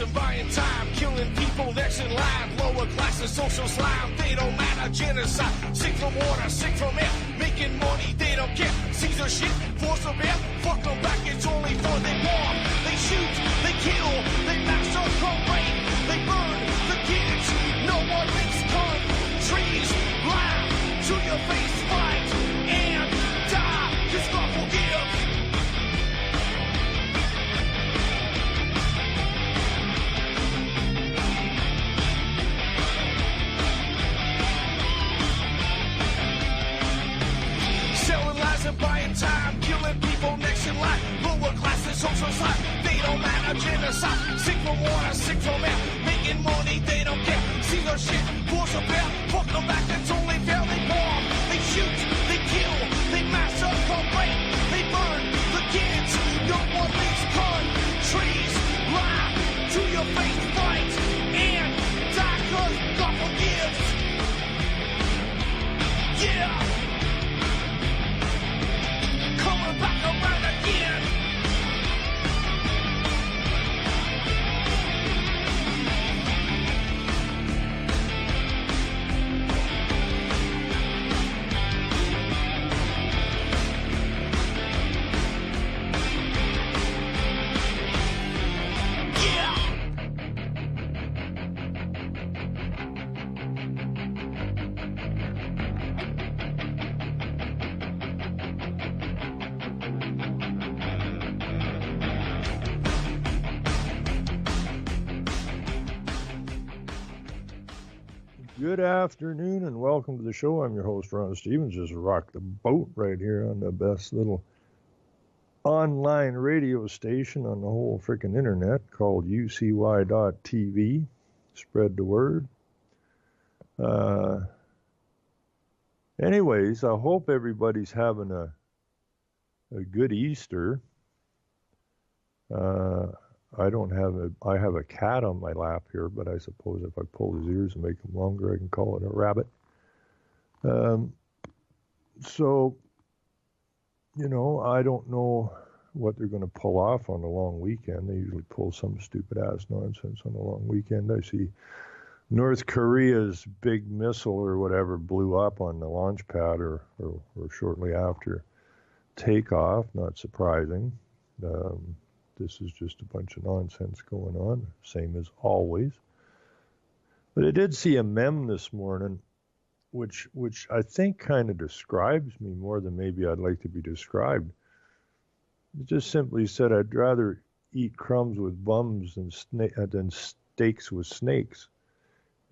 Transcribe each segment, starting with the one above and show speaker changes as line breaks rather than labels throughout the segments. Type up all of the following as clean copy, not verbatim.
and buying time, killing people next in line. Lower classes, social slime, they don't matter. Genocide, sick from water, sick from air. Making money, they don't care. Caesar shit, force of air. Fuck them back, it's only for they war. They shoot, they kill, they massacre, rape, they burn the kids. No one makes countries laugh to your face, fight and die. Cause God will give. Selling lies and buying time, killing people next in line. Lower classes, social side, they don't matter. Genocide, sick from water, sick from air. Making money, they don't care. See their shit, force of air. Fuck them back, that's only fair. They bomb, they shoot, they kill, they massacre, rape, they burn the kids. No one makes countries lie to your face, fight and die. Cause God forgives. Yeah. Coming back around again.
Good afternoon and welcome to the show. I'm your host, Ron Stevens. Just rock the boat right here on the best little online radio station on the whole freaking internet called UCY.TV. Spread the word. Anyways, I hope everybody's having a good Easter. I have a cat on my lap here, but I suppose if I pull his ears and make them longer, I can call it a rabbit. So, I don't know what they're going to pull off on the long weekend. They usually pull some stupid ass nonsense on the long weekend. I see North Korea's big missile or whatever blew up on the launch pad or shortly after takeoff. Not surprising. This is just a bunch of nonsense going on, same as always. But I did see a meme this morning, which I think kind of describes me more than maybe I'd like to be described. It just simply said, I'd rather eat crumbs with bums than steaks with snakes.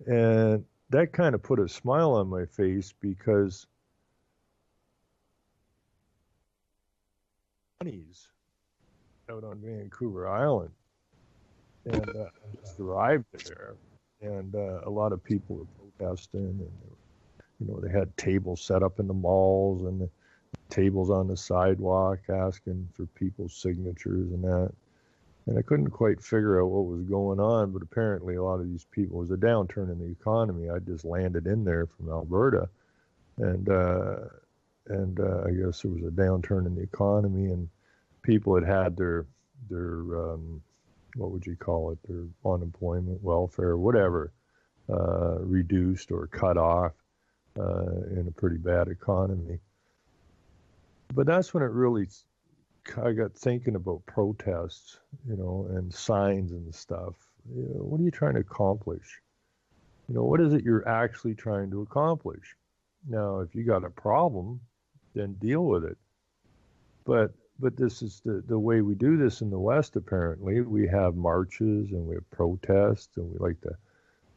And that kind of put a smile on my face because bunnies out on Vancouver Island, and I just arrived there, and a lot of people were protesting, and they had tables set up in the malls and the tables on the sidewalk asking for people's signatures and that, and I couldn't quite figure out what was going on, but apparently a lot of these people, it was a downturn in the economy. I just landed in there from Alberta, and I guess there was a downturn in the economy, and people had their what would you call it, their unemployment, welfare, whatever, reduced or cut off in a pretty bad economy. But that's when I got thinking about protests, and signs and stuff. What are you trying to accomplish? What is it you're actually trying to accomplish? Now, if you got a problem, then deal with it. But this is the way we do this in the West, apparently. We have marches and we have protests, and we like to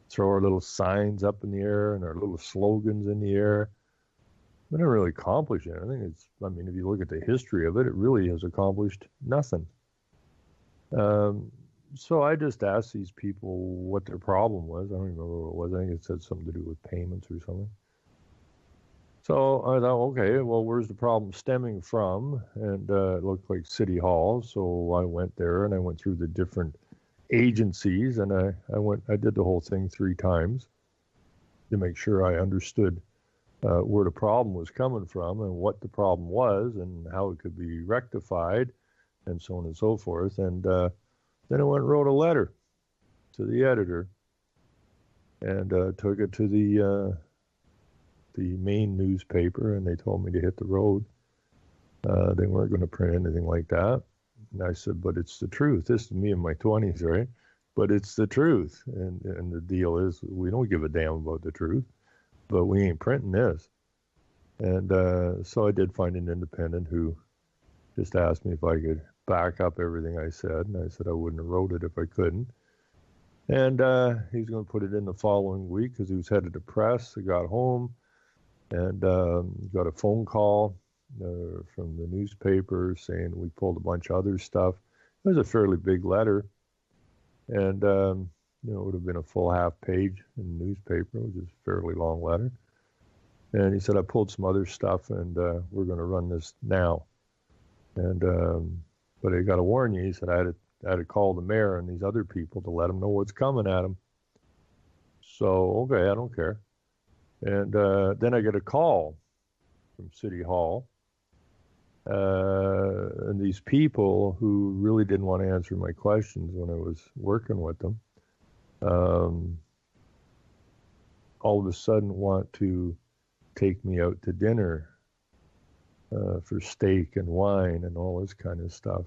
throw our little signs up in the air and our little slogans in the air. We don't really accomplish anything. If you look at the history of it, it really has accomplished nothing. So I just asked these people what their problem was. I don't remember what it was. I think it said something to do with payments or something. So I thought, okay, well, where's the problem stemming from? And it looked like City Hall. So I went there and I went through the different agencies, and I did the whole thing 3 times to make sure I understood where the problem was coming from and what the problem was and how it could be rectified and so on and so forth. And then I went and wrote a letter. to the editor and took it to the main newspaper, and they told me to hit the road. They weren't going to print anything like that. And I said, but it's the truth. This is me in my 20s, right? But it's the truth. And the deal is, we don't give a damn about the truth, but we ain't printing this. And so I did find an independent who just asked me if I could back up everything I said. And I said I wouldn't have wrote it if I couldn't. And he's going to put it in the following week because he was headed to press. I got home and got a phone call from the newspaper saying we pulled a bunch of other stuff. It was a fairly big letter. And, it would have been a full half page in the newspaper, which is a fairly long letter. And he said, I pulled some other stuff and we're going to run this now. And, but I got to warn you, he said, I had to call the mayor and these other people to let them know what's coming at them. So, okay, I don't care. And then I get a call from City Hall. And these people who really didn't want to answer my questions when I was working with them, all of a sudden want to take me out to dinner for steak and wine and all this kind of stuff,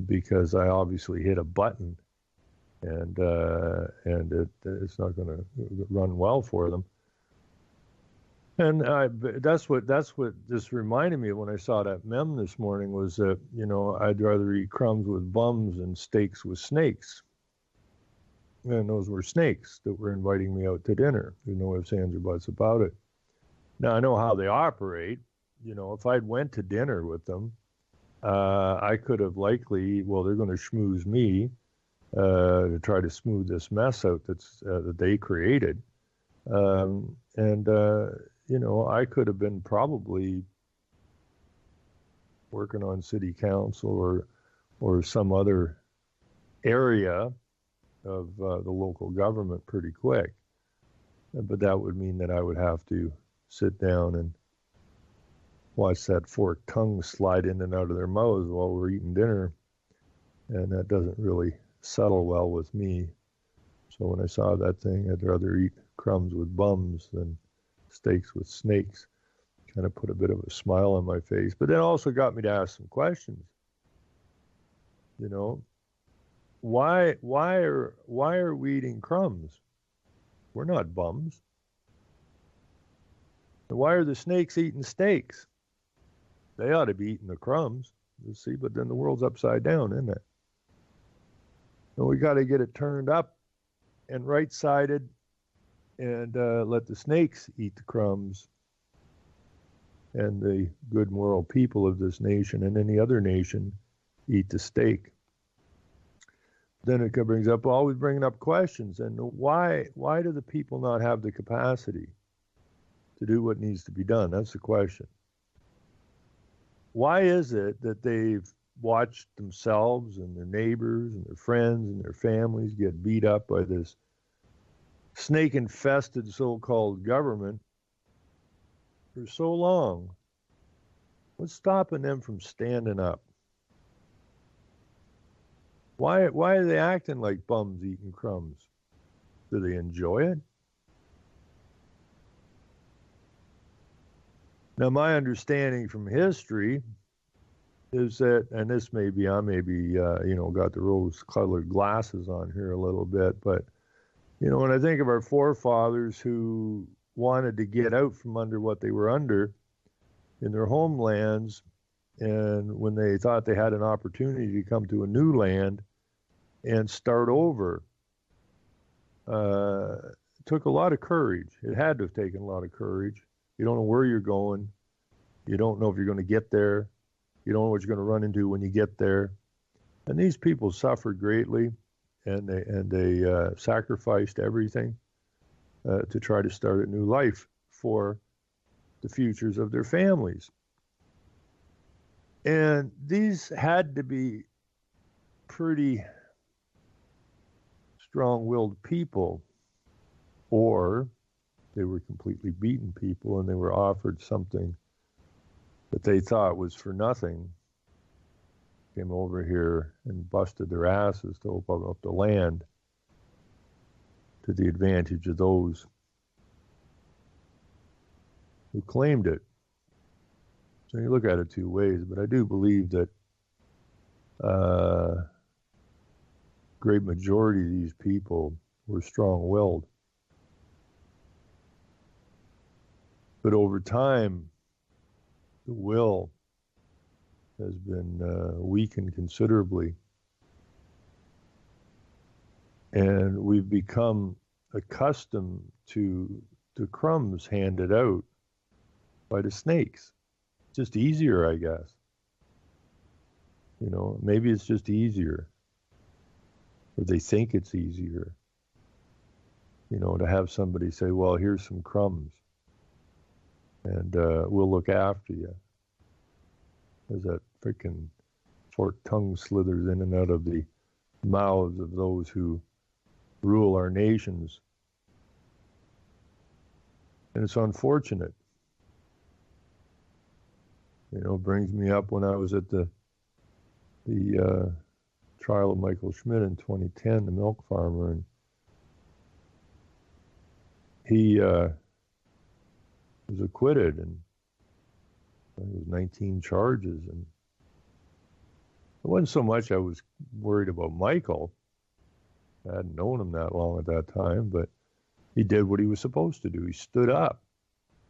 because I obviously hit a button, and it's not going to run well for them. And that's what just reminded me of when I saw that meme this morning was that, I'd rather eat crumbs with bums than steaks with snakes. And those were snakes that were inviting me out to dinner. There's no ifs, ands, or buts about it. Now, I know how they operate. If I'd went to dinner with them, I could have likely, they're going to schmooze me to try to smooth this mess out that they created. I could have been probably working on city council or some other area of the local government pretty quick. But that would mean that I would have to sit down and watch that forked tongue slide in and out of their mouths while we're eating dinner. And that doesn't really settle well with me. So when I saw that thing, I'd rather eat crumbs with bums than steaks with snakes. Kind of put a bit of a smile on my face, but then also got me to ask some questions. Why are we eating crumbs? We're not bums. And why are the snakes eating steaks? They ought to be eating the crumbs. You see, but then the world's upside down, isn't it? And we got to get it turned up and right-sided, and let the snakes eat the crumbs, and the good moral people of this nation and any other nation eat the steak. Then it brings up, always bringing up questions, and why do the people not have the capacity to do what needs to be done? That's the question. Why is it that they've watched themselves and their neighbors and their friends and their families get beat up by this snake-infested so-called government for so long? What's stopping them from standing up? Why are they acting like bums eating crumbs? Do they enjoy it? Now, my understanding from history is that, and this may be, I may be, got the rose-colored glasses on here a little bit, but when I think of our forefathers who wanted to get out from under what they were under in their homelands, and when they thought they had an opportunity to come to a new land and start over, it took a lot of courage. It had to have taken a lot of courage. You don't know where you're going. You don't know if you're going to get there. You don't know what you're going to run into when you get there. And these people suffered greatly. And they sacrificed everything to try to start a new life for the futures of their families. And these had to be pretty strong-willed people, or they were completely beaten people and they were offered something that they thought was for nothing. Came over here and busted their asses to open up the land to the advantage of those who claimed it. So you look at it two ways, but I do believe that great majority of these people were strong-willed. But over time, the will has been weakened considerably. And we've become accustomed to the crumbs handed out by the snakes. Just easier, I guess. You know, maybe it's just easier. Or they think it's easier. You know, to have somebody say, well, here's some crumbs. And we'll look after you. As that freaking forked tongue slithers in and out of the mouths of those who rule our nations. And it's unfortunate. You know, brings me up when I was at the trial of Michael Schmidt in 2010, the milk farmer, and he was acquitted, and it was 19 charges, and it wasn't so much I was worried about Michael. I hadn't known him that long at that time, but he did what he was supposed to do. He stood up.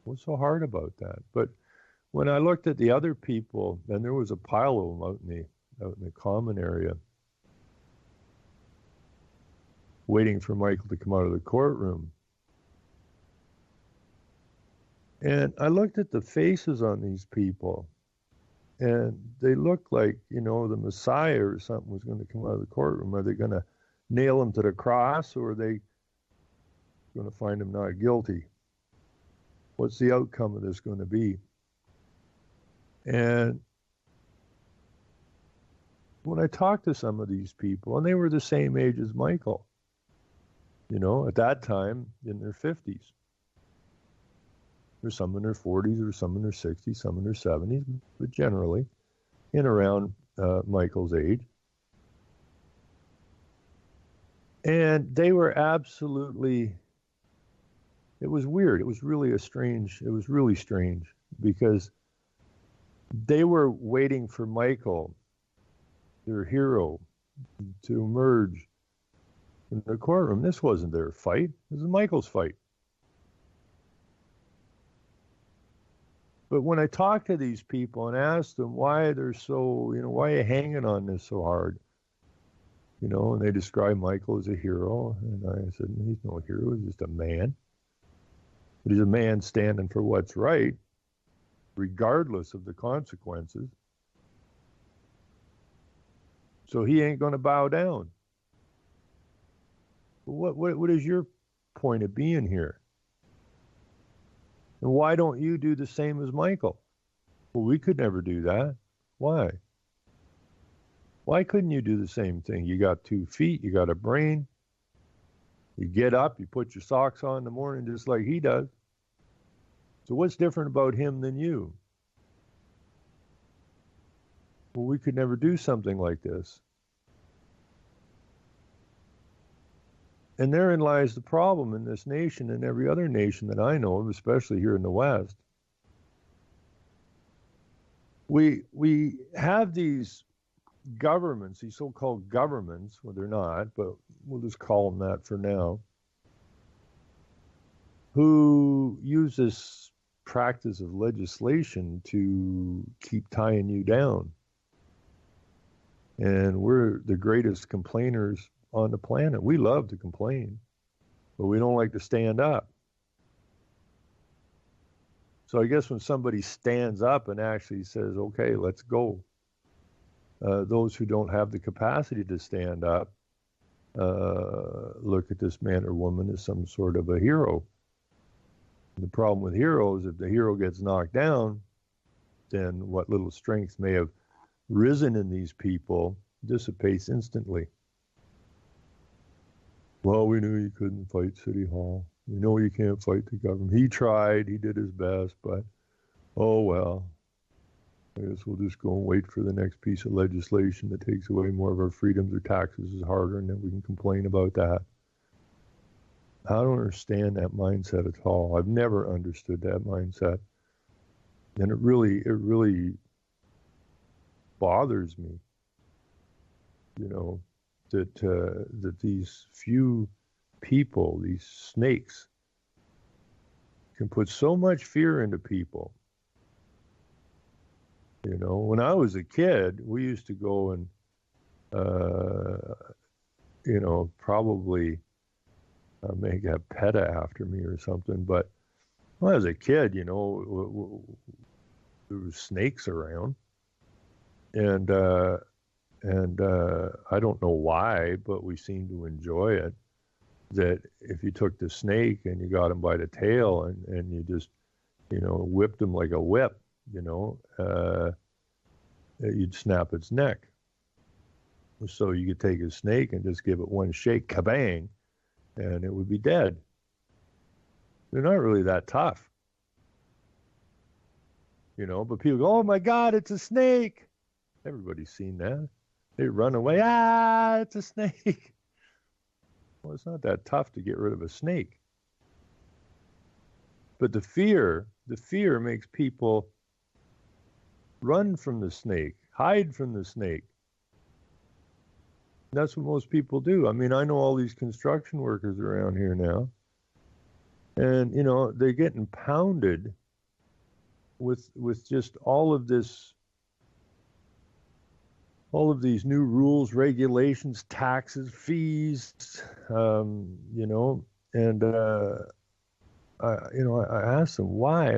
What's so hard about that? But when I looked at the other people, and there was a pile of them out in the common area, waiting for Michael to come out of the courtroom. And I looked at the faces on these people, and they looked like, you know, the Messiah or something was going to come out of the courtroom. Are they going to nail him to the cross, or are they going to find him not guilty? What's the outcome of this going to be? And when I talked to some of these people, and they were the same age as Michael, you know, at that time in their 50s. There's some in their 40s, or some in their 60s, some in their 70s, but generally in around Michael's age. And they were absolutely, it was weird. It was really strange because they were waiting for Michael, their hero, to emerge in the courtroom. This wasn't their fight. This was Michael's fight. But when I talked to these people and asked them why they're so, you know, why are you hanging on this so hard? You know, and they described Michael as a hero. And I said, he's no hero, he's just a man. But he's a man standing for what's right, regardless of the consequences. So he ain't going to bow down. What is your point of being here? And why don't you do the same as Michael? Well, we could never do that. Why? Why couldn't you do the same thing? You got 2 feet, you got a brain. You get up, you put your socks on in the morning just like he does. So what's different about him than you? Well, we could never do something like this. And therein lies the problem in this nation and every other nation that I know of, especially here in the West. We have these governments, these so-called governments, well, they're not, but we'll just call them that for now, who use this practice of legislation to keep tying you down. And we're the greatest complainers on the planet. We love to complain, but we don't like to stand up. So I guess when somebody stands up and actually says, okay, let's go, those who don't have the capacity to stand up look at this man or woman as some sort of a hero. And the problem with heroes, if the hero gets knocked down, then what little strength may have risen in these people dissipates instantly. Well, we knew you couldn't fight City Hall. We know you can't fight the government. He tried, he did his best, but oh well. I guess we'll just go and wait for the next piece of legislation that takes away more of our freedoms or taxes is harder, and then we can complain about that. I don't understand that mindset at all. I've never understood that mindset. And it really bothers me, that these few people, these snakes, can put so much fear into people. When I was a kid, we used to go and, probably make a PETA after me or something. But when I was a kid, there was snakes around, and I don't know why, but we seemed to enjoy it. That if you took the snake and you got him by the tail and you just, whipped him like a whip, you'd snap its neck. So you could take a snake and just give it one shake, kabang, and it would be dead. They're not really that tough. But people go, oh my God, it's a snake. Everybody's seen that. They run away, it's a snake. Well, it's not that tough to get rid of a snake. But the fear makes people run from the snake, hide from the snake. That's what most people do. I mean, I know all these construction workers around here now, and, they're getting pounded with just all of these new rules, regulations, taxes, fees, and I asked them, why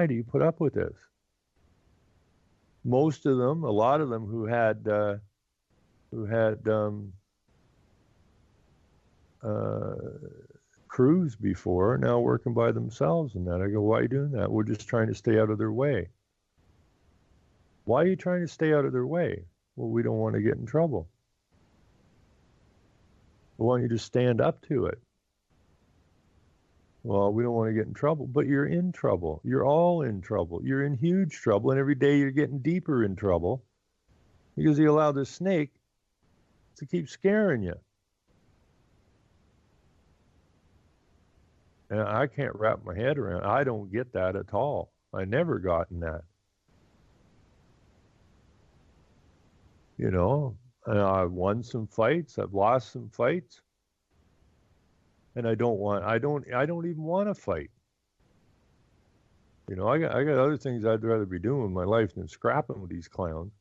do you put up with this? Most of them, a lot of them who had crews before, now working by themselves and that. I go, why are you doing that? We're just trying to stay out of their way. Why are you trying to stay out of their way? Well, we don't want to get in trouble. Well, why don't you just stand up to it? Well, we don't want to get in trouble. But you're in trouble. You're all in trouble. You're in huge trouble. And every day you're getting deeper in trouble because you allow this snake to keep scaring you. And I can't wrap my head around it. I don't get that at all. I never gotten that. And I've won some fights. I've lost some fights. And I don't even want to fight. I got other things I'd rather be doing with my life than scrapping with these clowns.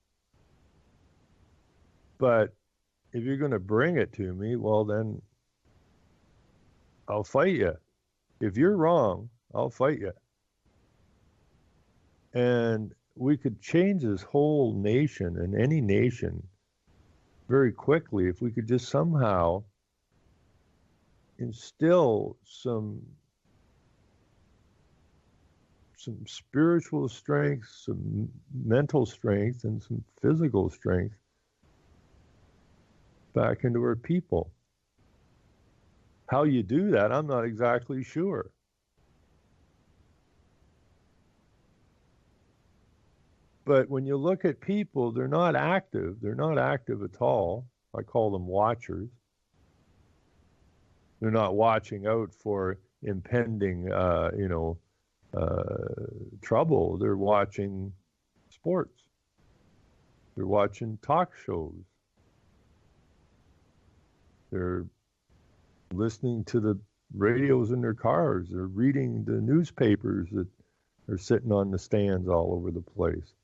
But if you're going to bring it to me, well, then I'll fight you. If you're wrong, I'll fight you. And we could change this whole nation and any nation very quickly if we could just somehow instill some spiritual strength, some mental strength, and some physical strength back into our people. How you do that, I'm not exactly sure. But when you look at people, they're not active. They're not active at all. I call them watchers. They're not watching out for impending, trouble. They're watching sports. They're watching talk shows. They're listening to the radios in their cars. They're reading the newspapers that are sitting on the stands all over the place.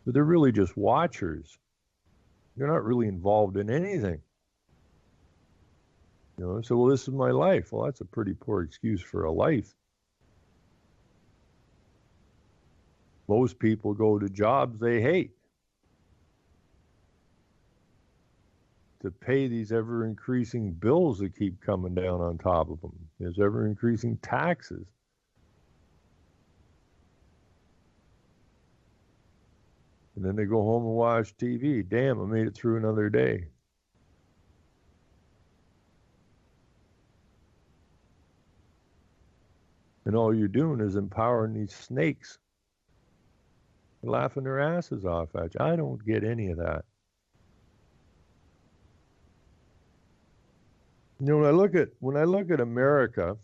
But they're really just watchers. They're not really involved in anything. So, well, this is my life. Well, that's a pretty poor excuse for a life. Most people go to jobs they hate to pay these ever-increasing bills that keep coming down on top of them. There's ever-increasing taxes. And then they go home and watch TV. Damn, I made it through another day. And all you're doing is empowering these snakes. They're laughing their asses off at you. I don't get any of that. You know, when I look at America,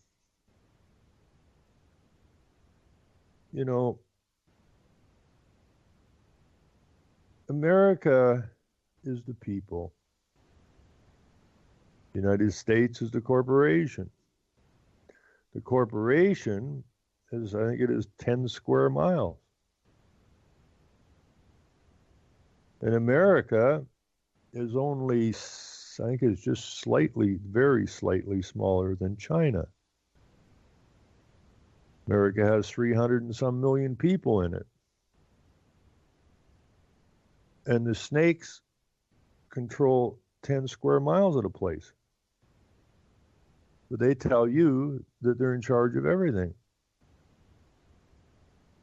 you know, America is the people. The United States is the corporation. The corporation is, I think it is 10 square miles. And America is only, I think it's just slightly, very slightly smaller than China. America has 300 and some million people in it. And the snakes control 10 square miles of the place. But they tell you that they're in charge of everything.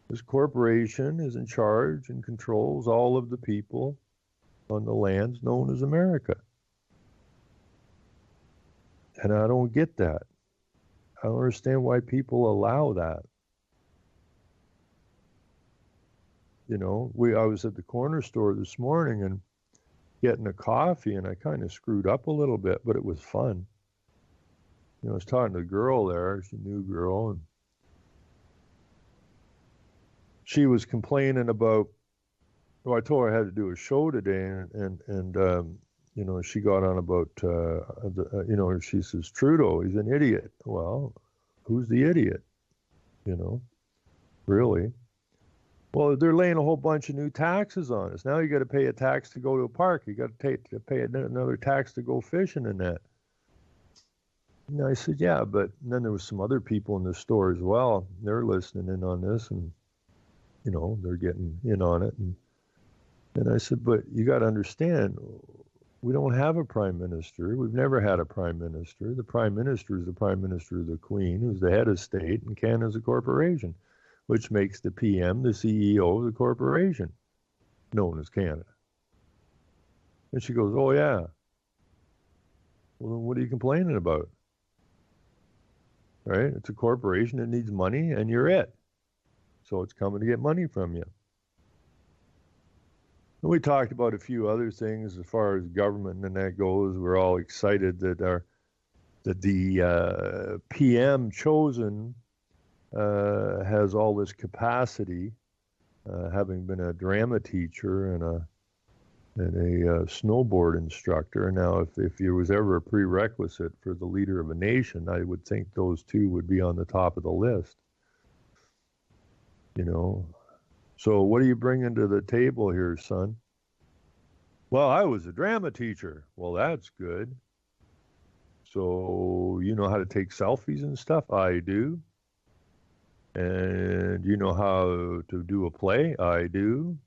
This corporation is in charge and controls all of the people on the lands known as America. And I don't get that. I don't understand why people allow that. You know, I was at the corner store this morning and getting a coffee, and I kind of screwed up a little bit, but it was fun. You know, I was talking to a girl there, she's a new girl, and she was complaining about, well, I told her I had to do a show today, and you know, she got on about, you know, she says, Trudeau, he's an idiot. Well, who's the idiot? You know, really? Well, they're laying a whole bunch of new taxes on us. Now you got to pay a tax to go to a park. You got to pay another tax to go fishing and that. And I said, yeah, but then there was some other people in the store as well. They're listening in on this, and you know, they're getting in on it. And I said, but you got to understand, we don't have a prime minister. We've never had a prime minister. The prime minister is the prime minister of the Queen, who's the head of state, and Canada's a corporation, which makes the PM the CEO of the corporation, known as Canada. And she goes, oh, yeah. Well, then what are you complaining about? Right? It's a corporation that needs money, and you're it. So it's coming to get money from you. And we talked about a few other things as far as government and that goes. We're all excited that the PM chosen has all this capacity, having been a drama teacher and a snowboard instructor. Now, if there was ever a prerequisite for the leader of a nation, I would think those two would be on the top of the list. You know, so what are you bringing to the table here, son? Well, I was a drama teacher. Well, that's good. So you know how to take selfies and stuff? I do. And you know how to do a play? I do.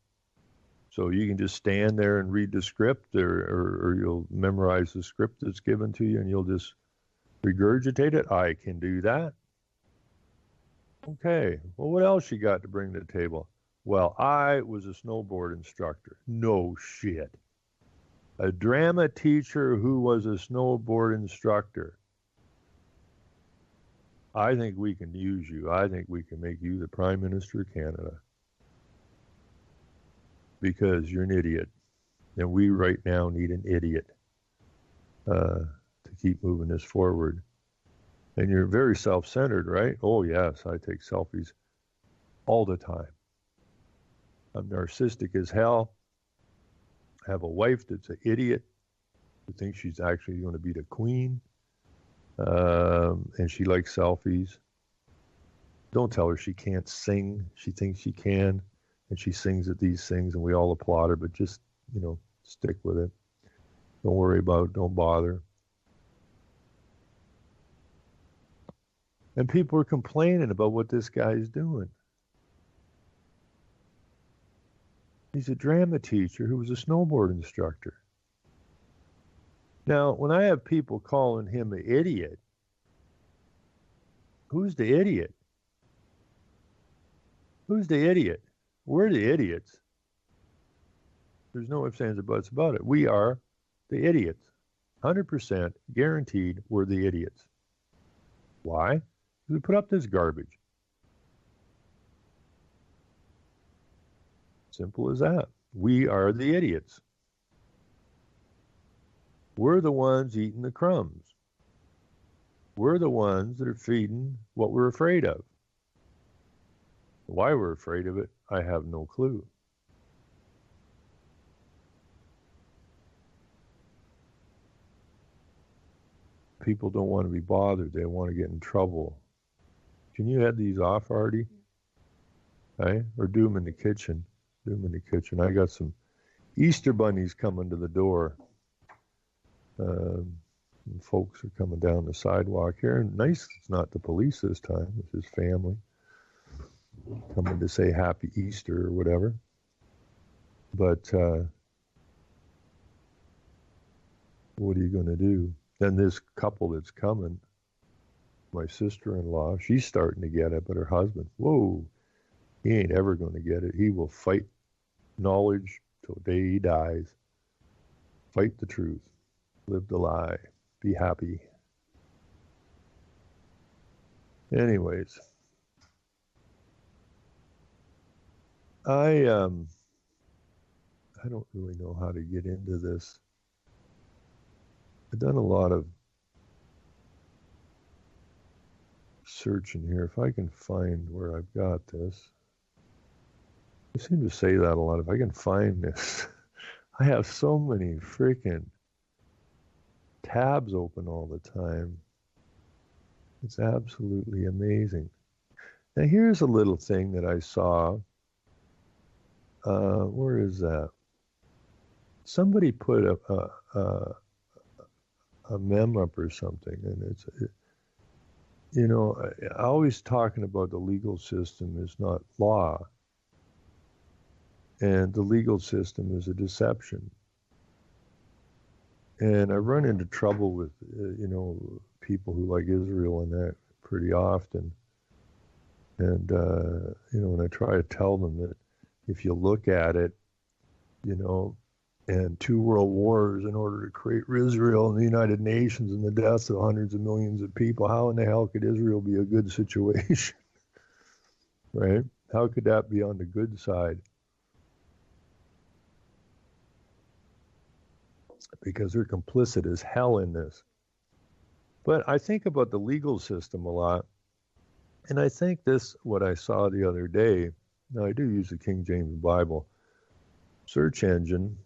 So you can just stand there and read the script, or you'll memorize the script that's given to you and you'll just regurgitate it. I can do that. Okay, well, what else you got to bring to the table? Well, I was a snowboard instructor. No shit. A drama teacher who was a snowboard instructor. I think we can use you. I think we can make you the Prime Minister of Canada. Because you're an idiot. And we right now need an idiot to keep moving this forward. And you're very self-centered, right? Oh, yes, I take selfies all the time. I'm narcissistic as hell. I have a wife that's an idiot who thinks she's actually going to be the queen. And she likes selfies. Don't tell her she can't sing. She thinks she can. And she sings at these things, and we all applaud her, but just, you know, stick with it. Don't worry about it. Don't bother. And people are complaining about what this guy is doing. He's a drama teacher who was a snowboard instructor. Now, when I have people calling him an idiot, who's the idiot? Who's the idiot? We're the idiots. There's no ifs, ands, or buts about it. We are the idiots. 100% guaranteed we're the idiots. Why? Because we put up this garbage. Simple as that. We are the idiots. We're the ones eating the crumbs. We're the ones that are feeding what we're afraid of. Why we're afraid of it, I have no clue. People don't want to be bothered. They want to get in trouble. Can you head these off, Artie? Hey? Or do them in the kitchen. Do them in the kitchen. I got some Easter bunnies coming to the door. Folks are coming down the sidewalk here. Nice, it's not the police this time. It's his family coming to say Happy Easter or whatever. But what are you going to do? Then this couple that's coming, my sister-in-law, she's starting to get it, but her husband, whoa, he ain't ever going to get it. He will fight knowledge till the day he dies. Fight the truth. Live the lie. Be happy. Anyways, I don't really know how to get into this. I've done a lot of searching here. If I can find where I've got this. I seem to say that a lot. If I can find this. I have so many freaking tabs open all the time. It's absolutely amazing. Now here's a little thing that I saw. Where is that? Somebody put a mem up or something, and I always talking about the legal system is not law, and the legal system is a deception. And I run into trouble with, people who like Israel and that pretty often. And, when I try to tell them that if you look at it, and 2 world wars in order to create Israel and the United Nations and the deaths of hundreds of millions of people, how in the hell could Israel be a good situation? Right? How could that be on the good side? Because they're complicit as hell in this. But I think about the legal system a lot. And I think what I saw the other day, now I do use the King James Bible search engine,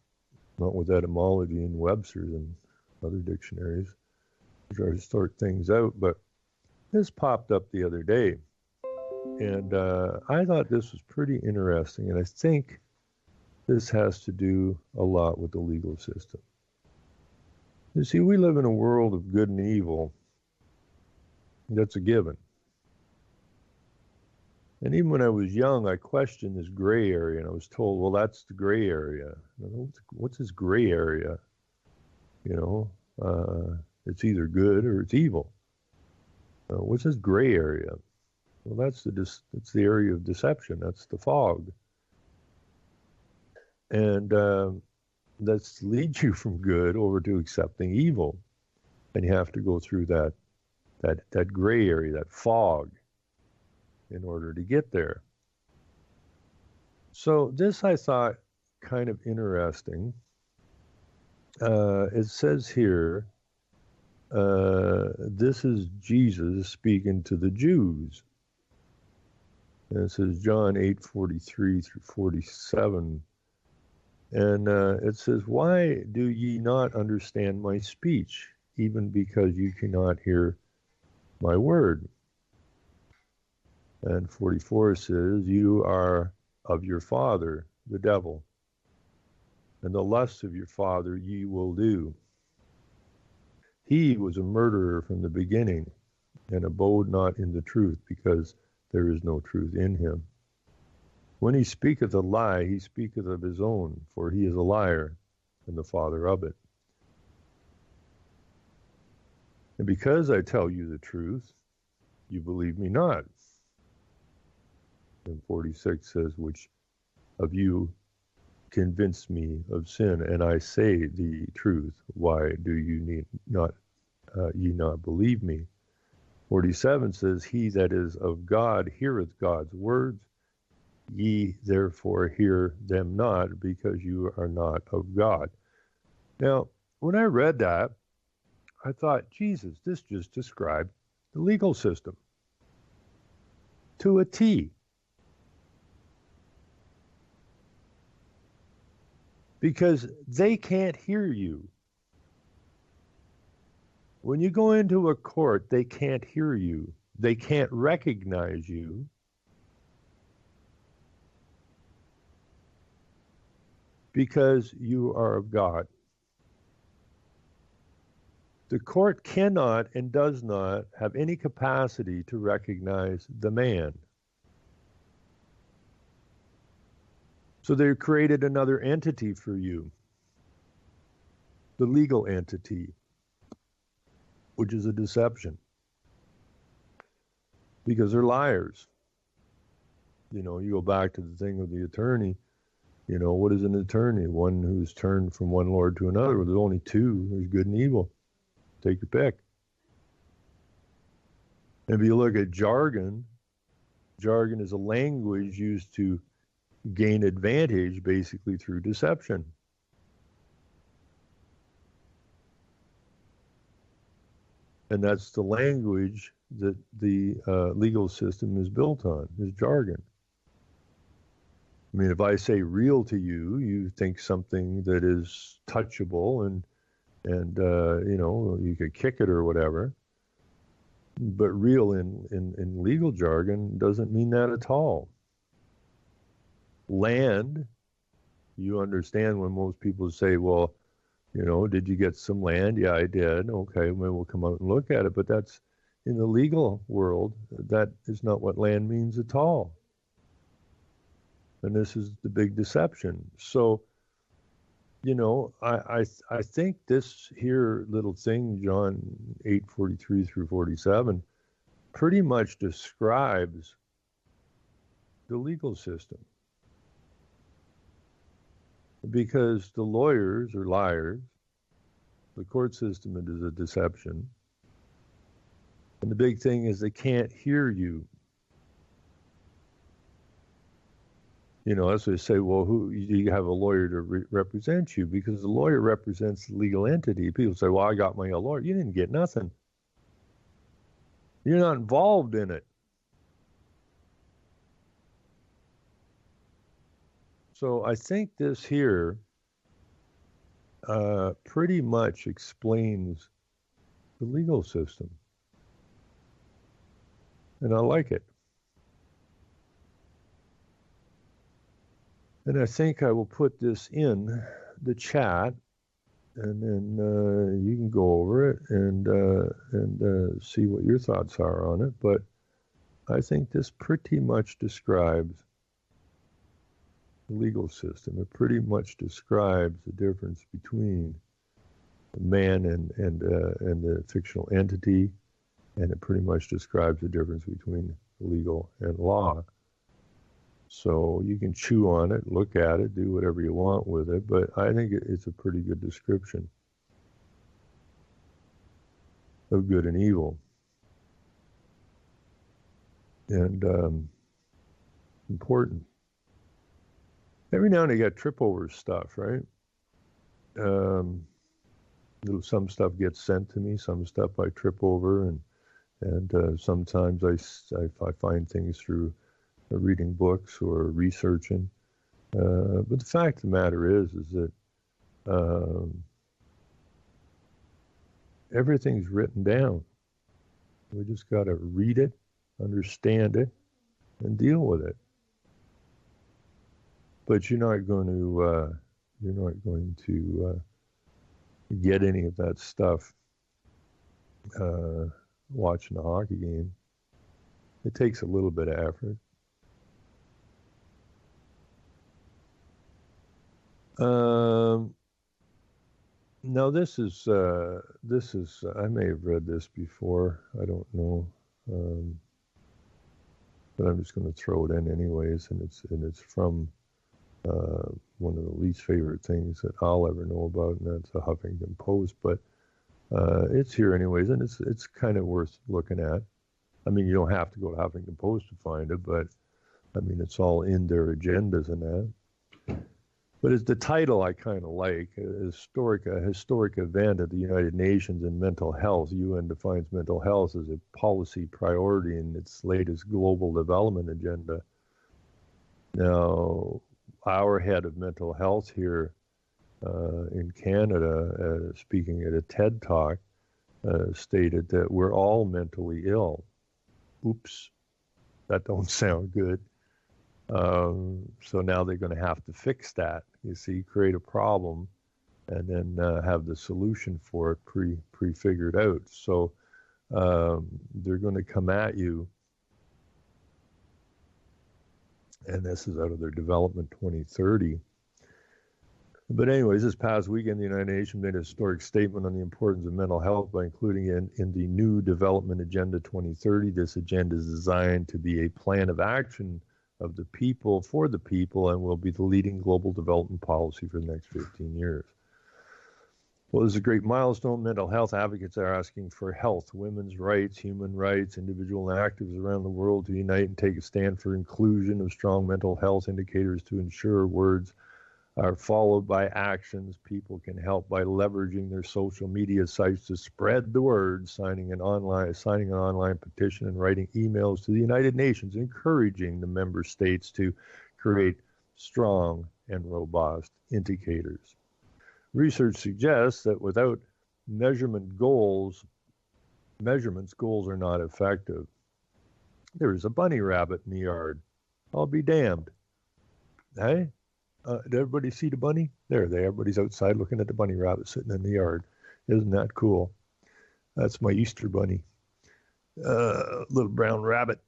not with etymology and Webster's and other dictionaries, to try to sort things out, but this popped up the other day. And I thought this was pretty interesting. And I think this has to do a lot with the legal system. You see, we live in a world of good and evil. That's a given. And even when I was young, I questioned this gray area, and I was told, well, that's the gray area. What's this gray area? It's either good or it's evil. What's this gray area? Well, that's the area of deception. That's the fog. And that leads you from good over to accepting evil. And you have to go through that gray area, that fog, in order to get there. So this I thought kind of interesting. It says here, this is Jesus speaking to the Jews. And it says John 8:43 through 47. And it says, why do ye not understand my speech, even because you cannot hear my word? And 44 says, you are of your father, the devil, and the lusts of your father ye will do. He was a murderer from the beginning, and abode not in the truth, because there is no truth in him. When he speaketh a lie, he speaketh of his own, for he is a liar, and the father of it. And because I tell you the truth, you believe me not. And 46 says, which of you convince me of sin, and I say the truth, why do you ye not believe me? 47 says, he that is of God heareth God's words, ye therefore hear them not, because you are not of God. Now, when I read that, I thought, Jesus, this just described the legal system to a T. Because they can't hear you. When you go into a court, they can't hear you. They can't recognize you. Because you are of God. The court cannot and does not have any capacity to recognize the man. So they created another entity for you, the legal entity, which is a deception. Because they're liars. You know, you go back to the thing of the attorney. You know, what is an attorney? One who's turned from one Lord to another. Well, there's only two. There's good and evil. Take your pick. If you look at jargon, jargon is a language used to gain advantage basically through deception. And that's the language that the legal system is built on, is jargon. I mean, if I say real to you, you think something that is touchable and you know, you could kick it or whatever. But real in legal jargon doesn't mean that at all. Land, you understand when most people say, well, you know, did you get some land? Yeah, I did. Okay, maybe we'll come out and look at it. But that's, in the legal world, that is not what land means at all. And this is the big deception. So, you know, I think this here little thing, John 8:43 through 47, pretty much describes the legal system. Because the lawyers are liars, the court system is a deception, and the big thing is they can't hear you. You know, as they say, well, who you have a lawyer to represent you, because the lawyer represents the legal entity. People say, well, I got my lawyer. You didn't get nothing. You're not involved in it. So I think this here pretty much explains the legal system. And I like it. And I think I will put this in the chat, and then you can go over it and see what your thoughts are on it. But I think this pretty much describes the legal system. It pretty much describes the difference between man and the fictional entity, and it pretty much describes the difference between legal and law. So you can chew on it, look at it, do whatever you want with it, but I think it's a pretty good description of good and evil. And important. Every now and then you got trip over stuff, right? Some stuff gets sent to me, some stuff I trip over, and sometimes I find things through reading books or researching. But the fact of the matter is that everything's written down. We just got to read it, understand it, and deal with it. But you're not going to get any of that stuff watching a hockey game. It takes a little bit of effort. Now this is I may have read this before, I don't know, but I'm just going to throw it in anyways, and it's from one of the least favorite things that I'll ever know about, and that's the Huffington Post. But it's here anyways, and it's kind of worth looking at. I mean, you don't have to go to Huffington Post to find it, but I mean, it's all in their agendas and that. But it's the title I kind of like, a historic event at the United Nations in mental health. UN defines mental health as a policy priority in its latest global development agenda. Now, our head of mental health here in Canada, speaking at a TED Talk, stated that we're all mentally ill. Oops, that don't sound good. So now they're going to have to fix that. You see, create a problem and then have the solution for it prefigured out. So they're going to come at you. And this is out of their Development 2030. But anyways, this past weekend, the United Nations made a historic statement on the importance of mental health by including it in the new Development Agenda 2030. This agenda is designed to be a plan of action of the people for the people and will be the leading global development policy for the next 15 years. Well, this is a great milestone. Mental health advocates are asking for health, women's rights, human rights, individual and activists around the world to unite and take a stand for inclusion of strong mental health indicators to ensure words are followed by actions. People can help by leveraging their social media sites to spread the word, signing an online petition and writing emails to the United Nations, encouraging the member states to create strong and robust indicators. Research suggests that without measurements, goals are not effective. There is a bunny rabbit in the yard. I'll be damned. Hey? Did everybody see the bunny? There they are. Everybody's outside looking at the bunny rabbit sitting in the yard. Isn't that cool? That's my Easter bunny. Little brown rabbit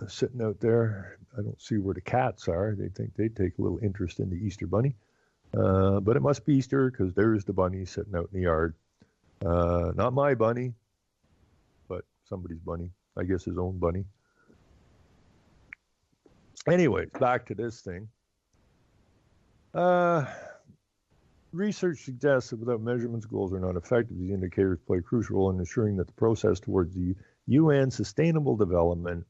sitting out there. I don't see where the cats are. They think they take a little interest in the Easter bunny. But it must be Easter because there's the bunny sitting out in the yard. Not my bunny, but somebody's bunny. I guess his own bunny. Anyways, back to this thing. Research suggests that without measurements, goals are not effective. These indicators play a crucial role in ensuring that the process towards the UN Sustainable Development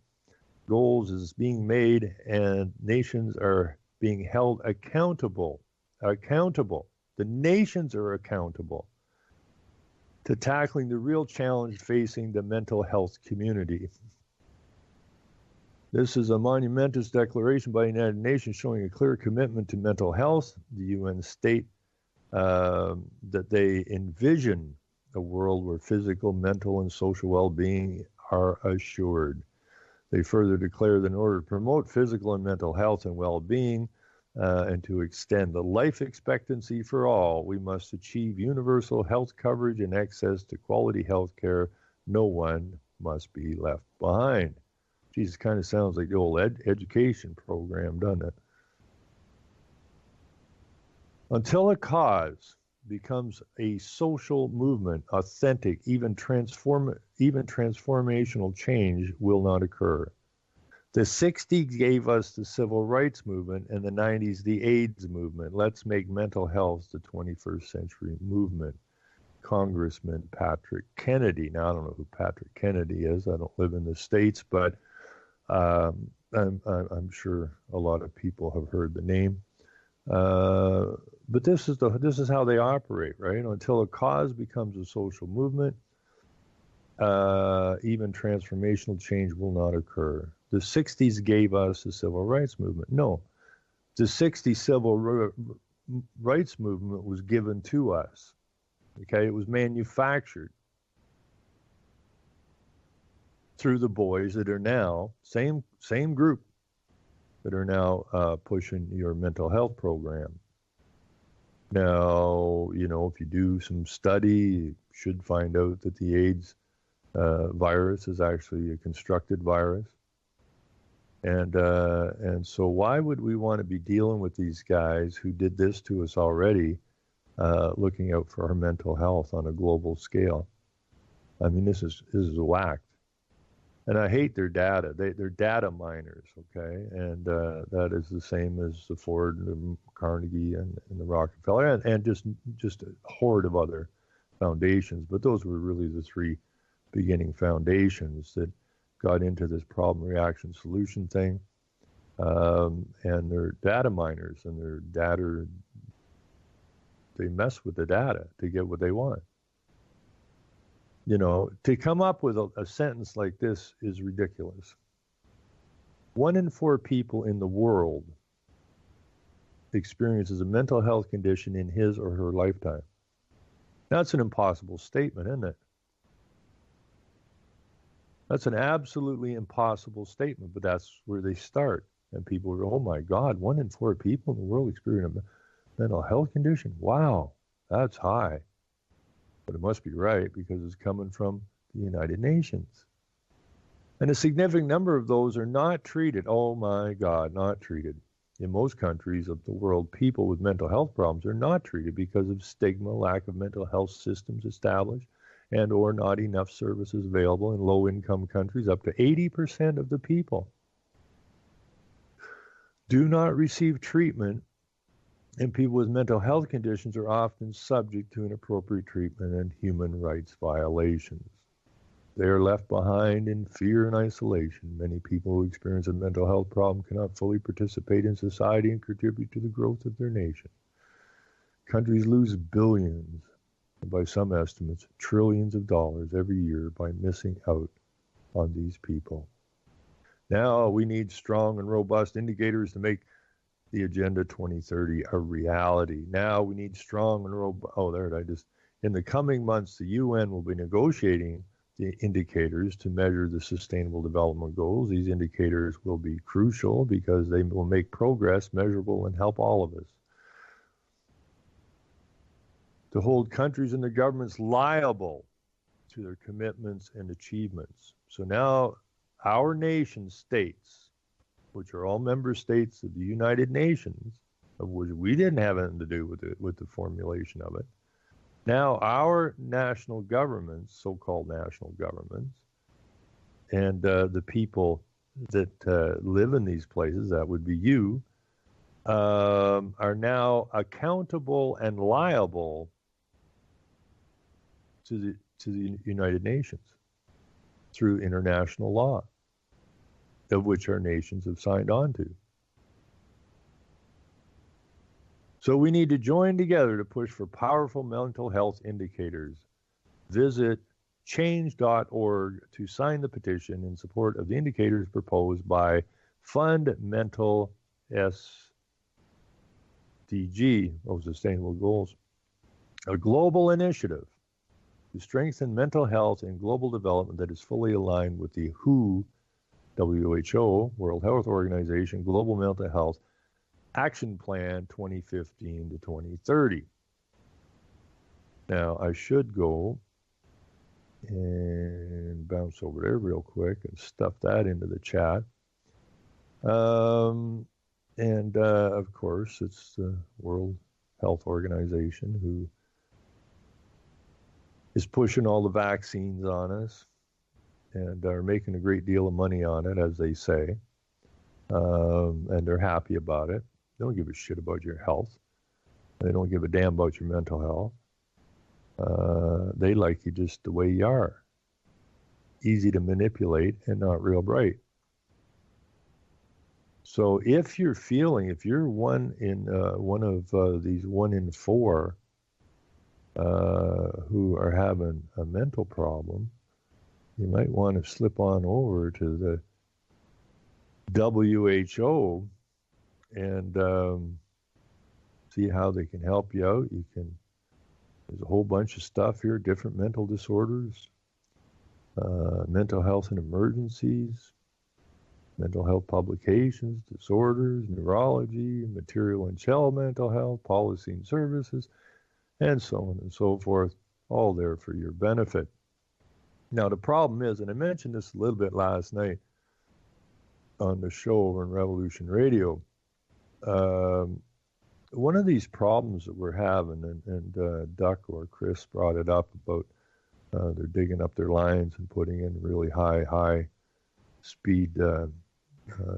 Goals is being made and nations are being held accountable. The nations are accountable to tackling the real challenge facing the mental health community. This is a monumentous declaration by the United Nations showing a clear commitment to mental health. The UN state that they envision a world where physical, mental, and social well-being are assured. They further declare that in order to promote physical and mental health and well-being and to extend the life expectancy for all, we must achieve universal health coverage and access to quality health care. No one must be left behind. Jesus, kind of sounds like the old education program, doesn't it? Until a cause becomes a social movement, authentic, even transformational change will not occur. The 60s gave us the civil rights movement and the 90s the AIDS movement. Let's make mental health the 21st century movement. Congressman Patrick Kennedy. Now, I don't know who Patrick Kennedy is. I don't live in the States, but I'm sure a lot of people have heard the name. But this is how they operate, right? Until a cause becomes a social movement, even transformational change will not occur. The 60s gave us the civil rights movement. No, the 60s civil rights movement was given to us. Okay, it was manufactured through the boys that are now, same group, that are now pushing your mental health program. Now, if you do some study, you should find out that the AIDS virus is actually a constructed virus. And so why would we want to be dealing with these guys who did this to us already, looking out for our mental health on a global scale? I mean, this is whacked. And I hate their data. They're data miners, okay? And that is the same as the Ford and the Carnegie and the Rockefeller and just a horde of other foundations. But those were really the three beginning foundations that got into this problem, reaction, solution thing. and they're data miners, and their data, they mess with the data to get what they want. You know, to come up with a sentence like this is ridiculous. 1 in 4 people in the world experiences a mental health condition in his or her lifetime. That's an impossible statement, isn't it? That's an absolutely impossible statement, but that's where they start. And people go, oh my God, 1 in 4 people in the world experience a mental health condition? Wow, that's high. But it must be right because it's coming from the United Nations. And a significant number of those are not treated. Oh my God, not treated. In most countries of the world, people with mental health problems are not treated because of stigma, lack of mental health systems established, and or not enough services available in low-income countries. Up to 80% of the people do not receive treatment, and people with mental health conditions are often subject to inappropriate treatment and human rights violations. They are left behind in fear and isolation. Many people who experience a mental health problem cannot fully participate in society and contribute to the growth of their nation. Countries lose billions, and by some estimates, trillions of dollars every year by missing out on these people. Now we need strong and robust indicators to make the Agenda 2030 a reality. Now we need strong and robust, in the coming months, the UN will be negotiating the indicators to measure the Sustainable Development Goals. These indicators will be crucial because they will make progress measurable and help all of us. To hold countries and their governments liable to their commitments and achievements. So now our nation states, which are all member states of the United Nations, of which we didn't have anything to do with the formulation of it. Now our national governments, so-called national governments, and the people that live in these places, that would be you, are now accountable and liable to the United Nations through international law, of which our nations have signed on to. So we need to join together to push for powerful mental health indicators. Visit change.org to sign the petition in support of the indicators proposed by Fund Mental SDG, those Sustainable Goals, a global initiative to strengthen mental health and global development that is fully aligned with the WHO, World Health Organization, Global Mental Health Action Plan 2015 to 2030. Now, I should go and bounce over there real quick and stuff that into the chat. Of course, it's the World Health Organization who is pushing all the vaccines on us and are making a great deal of money on it, as they say. And they're happy about it. They don't give a shit about your health. They don't give a damn about your mental health. They like you just the way you are. Easy to manipulate and not real bright. So if you're one of these 1 in 4 who are having a mental problem, you might want to slip on over to the WHO and see how they can help you out. There's a whole bunch of stuff here, different mental disorders, mental health and emergencies, mental health publications, disorders, neurology, material and shell mental health, policy and services, and so on and so forth, all there for your benefit. Now, the problem is, and I mentioned this a little bit last night on the show over on Revolution Radio, one of these problems that we're having, and Duck or Chris brought it up about they're digging up their lines and putting in really high speed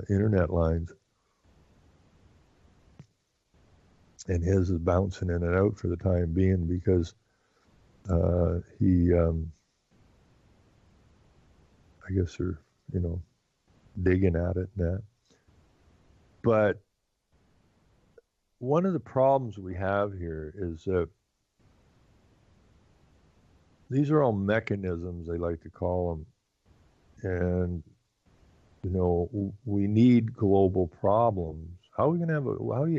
internet lines. And his is bouncing in and out for the time being because I guess they're, digging at it and that. But one of the problems we have here is that these are all mechanisms, they like to call them. And, we need global problems. How are we going to have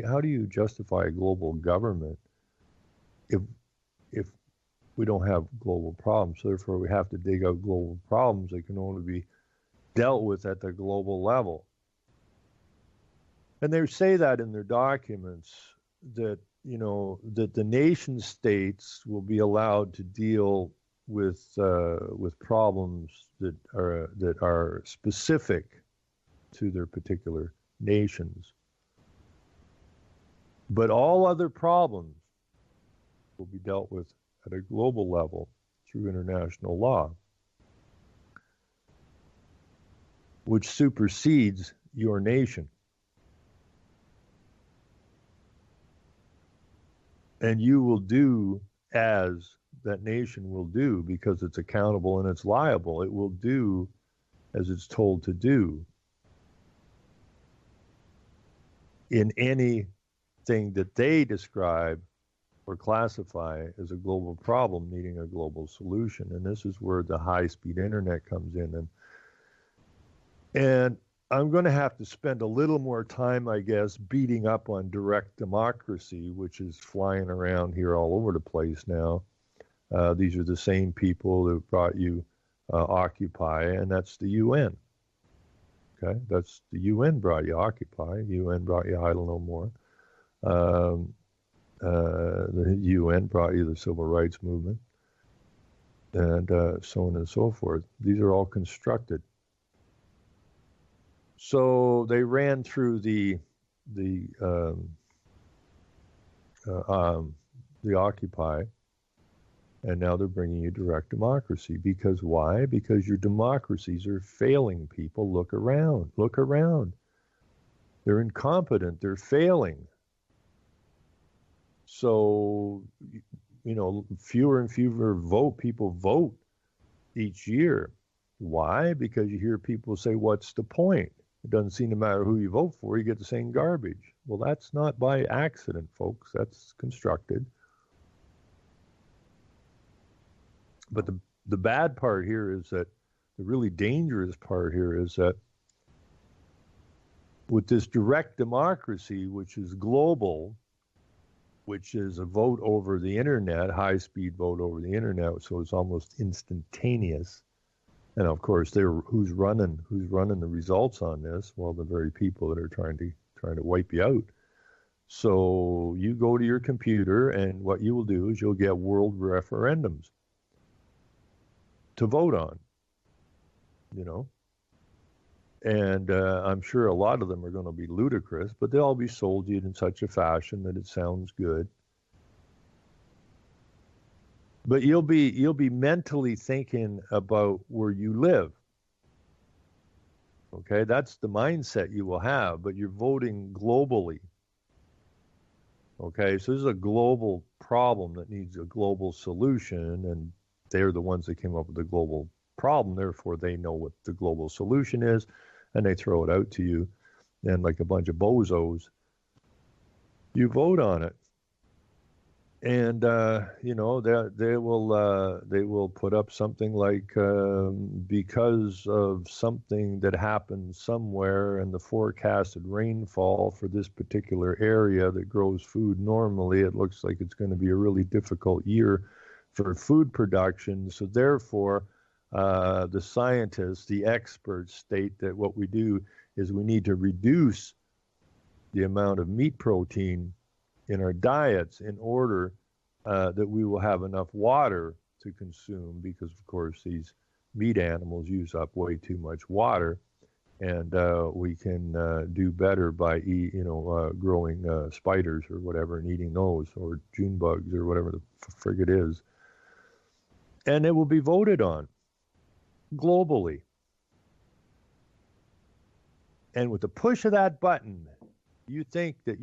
how do you justify a global government if we don't have global problems? So therefore, we have to dig out global problems that can only be dealt with at the global level. And they say that in their documents that, that the nation states will be allowed to deal with problems that are specific to their particular nations. But all other problems will be dealt with at a global level through international law, which supersedes your nation. And you will do as that nation will do, because it's accountable and it's liable. It will do as it's told to do in anything that they describe or classify as a global problem needing a global solution. And this is where the high-speed internet comes in. And I'm going to have to spend a little more time, I guess, beating up on direct democracy, which is flying around here all over the place now. These are the same people that brought you Occupy, and that's the UN. Okay, that's the UN brought you Occupy. UN brought you Idle No More. The UN brought you the Civil Rights Movement, and so on and so forth. These are all constructed. So they ran through the Occupy, and now they're bringing you direct democracy. Because why? Because your democracies are failing, people. Look around. Look around. They're incompetent. They're failing. So, fewer and fewer people vote each year. Why? Because you hear people say, what's the point? It doesn't seem to matter who you vote for, you get the same garbage. Well, that's not by accident, folks. That's constructed. But the bad part here is that, the really dangerous part here is that with this direct democracy, which is global, which is a vote over the internet, high-speed vote over the internet, so it's almost instantaneous. And of course, who's running the results on this? Well, the very people that are trying to wipe you out. So you go to your computer, and what you will do is you'll get world referendums to vote on. And I'm sure a lot of them are going to be ludicrous, but they'll all be sold to you in such a fashion that it sounds good. But you'll be mentally thinking about where you live. Okay, that's the mindset you will have, but you're voting globally. Okay, so this is a global problem that needs a global solution, and they're the ones that came up with the global problem. Therefore, they know what the global solution is, and they throw it out to you. And like a bunch of bozos, you vote on it. And they will put up something like because of something that happened somewhere and the forecasted rainfall for this particular area that grows food normally, it looks like it's going to be a really difficult year for food production. So therefore, the scientists, the experts state that what we do is we need to reduce the amount of meat protein in our diets in order that we will have enough water to consume, because of course these meat animals use up way too much water, and we can do better by growing spiders or whatever and eating those, or June bugs or whatever the frig it is, and it will be voted on globally. And with the push of that button, you think that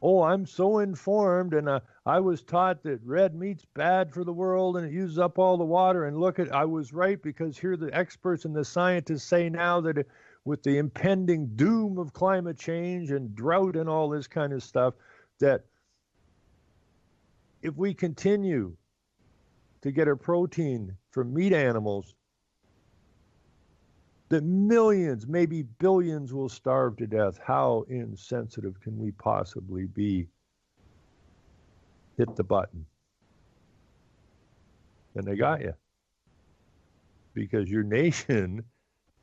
I'm so informed, and I was taught that red meat's bad for the world and it uses up all the water, and look, I was right, because here the experts and the scientists say now that with the impending doom of climate change and drought and all this kind of stuff, that if we continue to get our protein from meat animals, that millions, maybe billions will starve to death. How insensitive can we possibly be? Hit the button. And they got you. Because your nation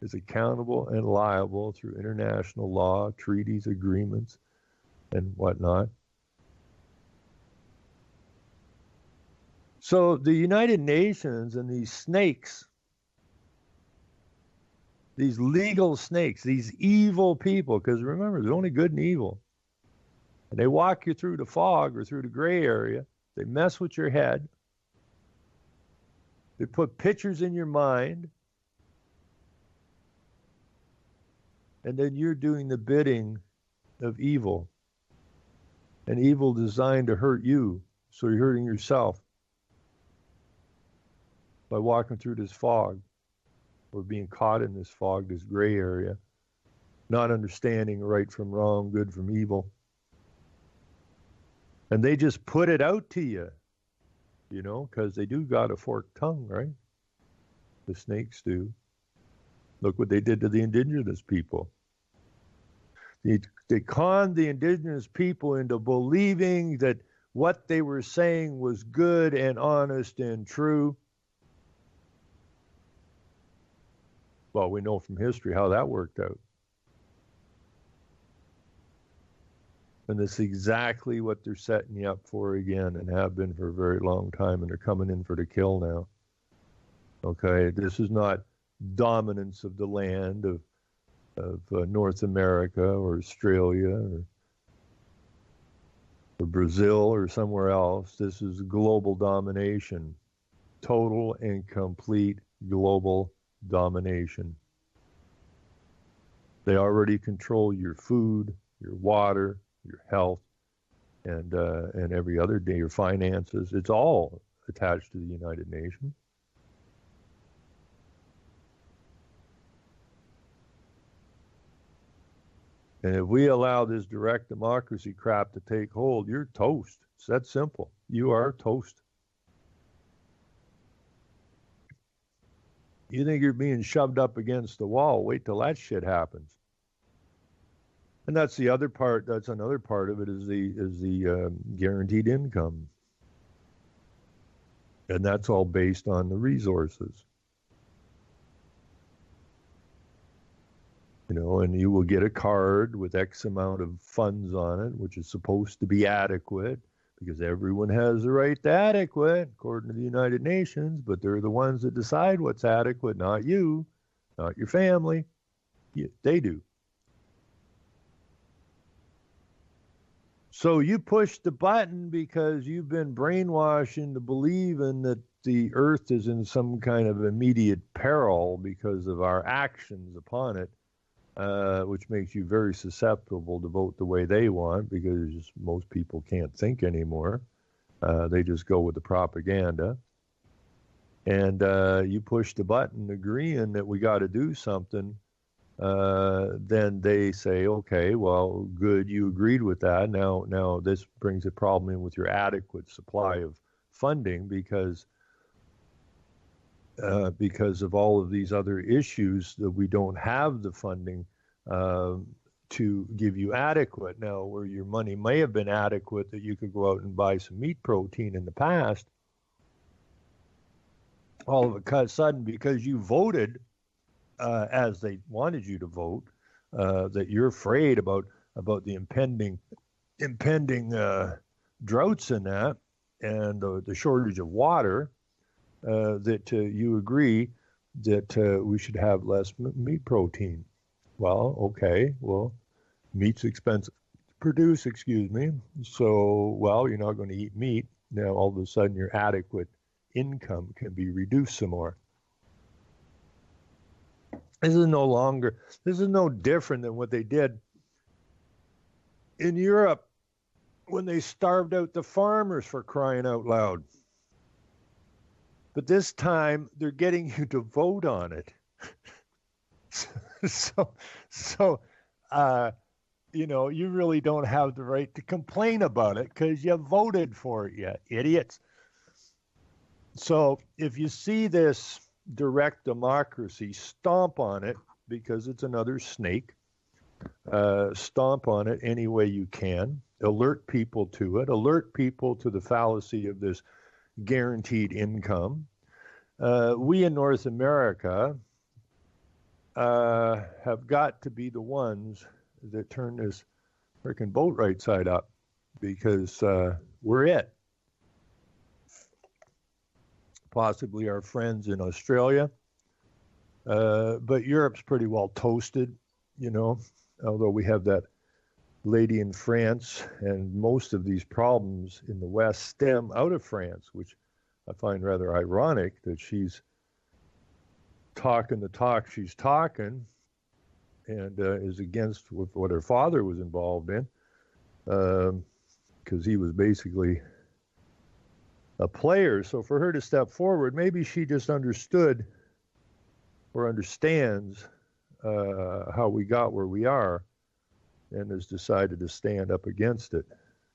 is accountable and liable through international law, treaties, agreements, and whatnot. So the United Nations and these snakes, these legal snakes, these evil people, because remember, there's only good and evil. And they walk you through the fog or through the gray area. They mess with your head. They put pictures in your mind. And then you're doing the bidding of evil. And evil designed to hurt you. So you're hurting yourself by walking through this fog, or being caught in this fog, this gray area, not understanding right from wrong, good from evil. And they just put it out to you, you know, because they do got a forked tongue, right? The snakes do. Look what they did to the indigenous people. They conned the indigenous people into believing that what they were saying was good and honest and true. Well, we know from history how that worked out. And it's exactly what they're setting you up for again, and have been for a very long time, and they're coming in for the kill now. Okay, this is not dominance of the land of North America or Australia or Brazil or somewhere else. This is global domination, total and complete global domination. They already control your food, your water, your health, and every other day, your finances. It's all attached to the United Nations. And if we allow this direct democracy crap to take hold, you're toast. It's that simple. You are toast. You think you're being shoved up against the wall, wait till that shit happens. And that's the other part, that's another part of it, is the guaranteed income. And that's all based on the resources. You know, and you will get a card with X amount of funds on it, which is supposed to be adequate, because everyone has the right to adequate, according to the United Nations, but they're the ones that decide what's adequate, not you, not your family. They do. So you push the button because you've been brainwashed into believing that the earth is in some kind of immediate peril because of our actions upon it, which makes you very susceptible to vote the way they want, because most people can't think anymore. They just go with the propaganda. And you push the button agreeing that we got to do something. Then they say, okay, well, good, you agreed with that. Now this brings a problem in with your adequate supply of funding, because of all of these other issues that we don't have the funding to give you adequate. Now, where your money may have been adequate, that you could go out and buy some meat protein in the past, all of a sudden, because you voted as they wanted you to vote, that you're afraid about the impending droughts in that, and the shortage of water, that you agree that we should have less meat protein. Well, okay, well, meat's expensive to produce, so, well, you're not going to eat meat. Now, all of a sudden, your adequate income can be reduced some more. This is no different than what they did in Europe when they starved out the farmers, for crying out loud. But this time, they're getting you to vote on it. so, so, uh, you really don't have the right to complain about it because you voted for it, you idiots. So if you see this direct democracy, stomp on it because it's another snake. Stomp on it any way you can. Alert people to it. Alert people to the fallacy of this guaranteed income. We in North America have got to be the ones that turn this freaking boat right side up because we're it. Possibly our friends in Australia, but Europe's pretty well toasted, although we have that lady in France, and most of these problems in the West stem out of France, which I find rather ironic that she's talking the talk she's talking and is against what her father was involved in, because he was basically a player. So for her to step forward, maybe she just understood or understands how we got where we are and has decided to stand up against it.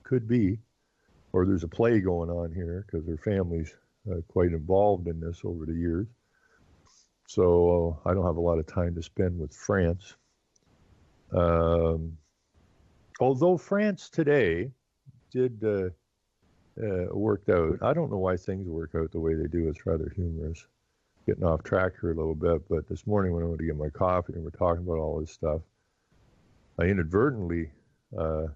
Could be. Or there's a play going on here because her family's quite involved in this over the years. So I don't have a lot of time to spend with France. Although France today did worked out. I don't know why things work out the way they do. It's rather humorous. Getting off track here a little bit, but this morning when I went to get my coffee and we're talking about all this stuff, I inadvertently, I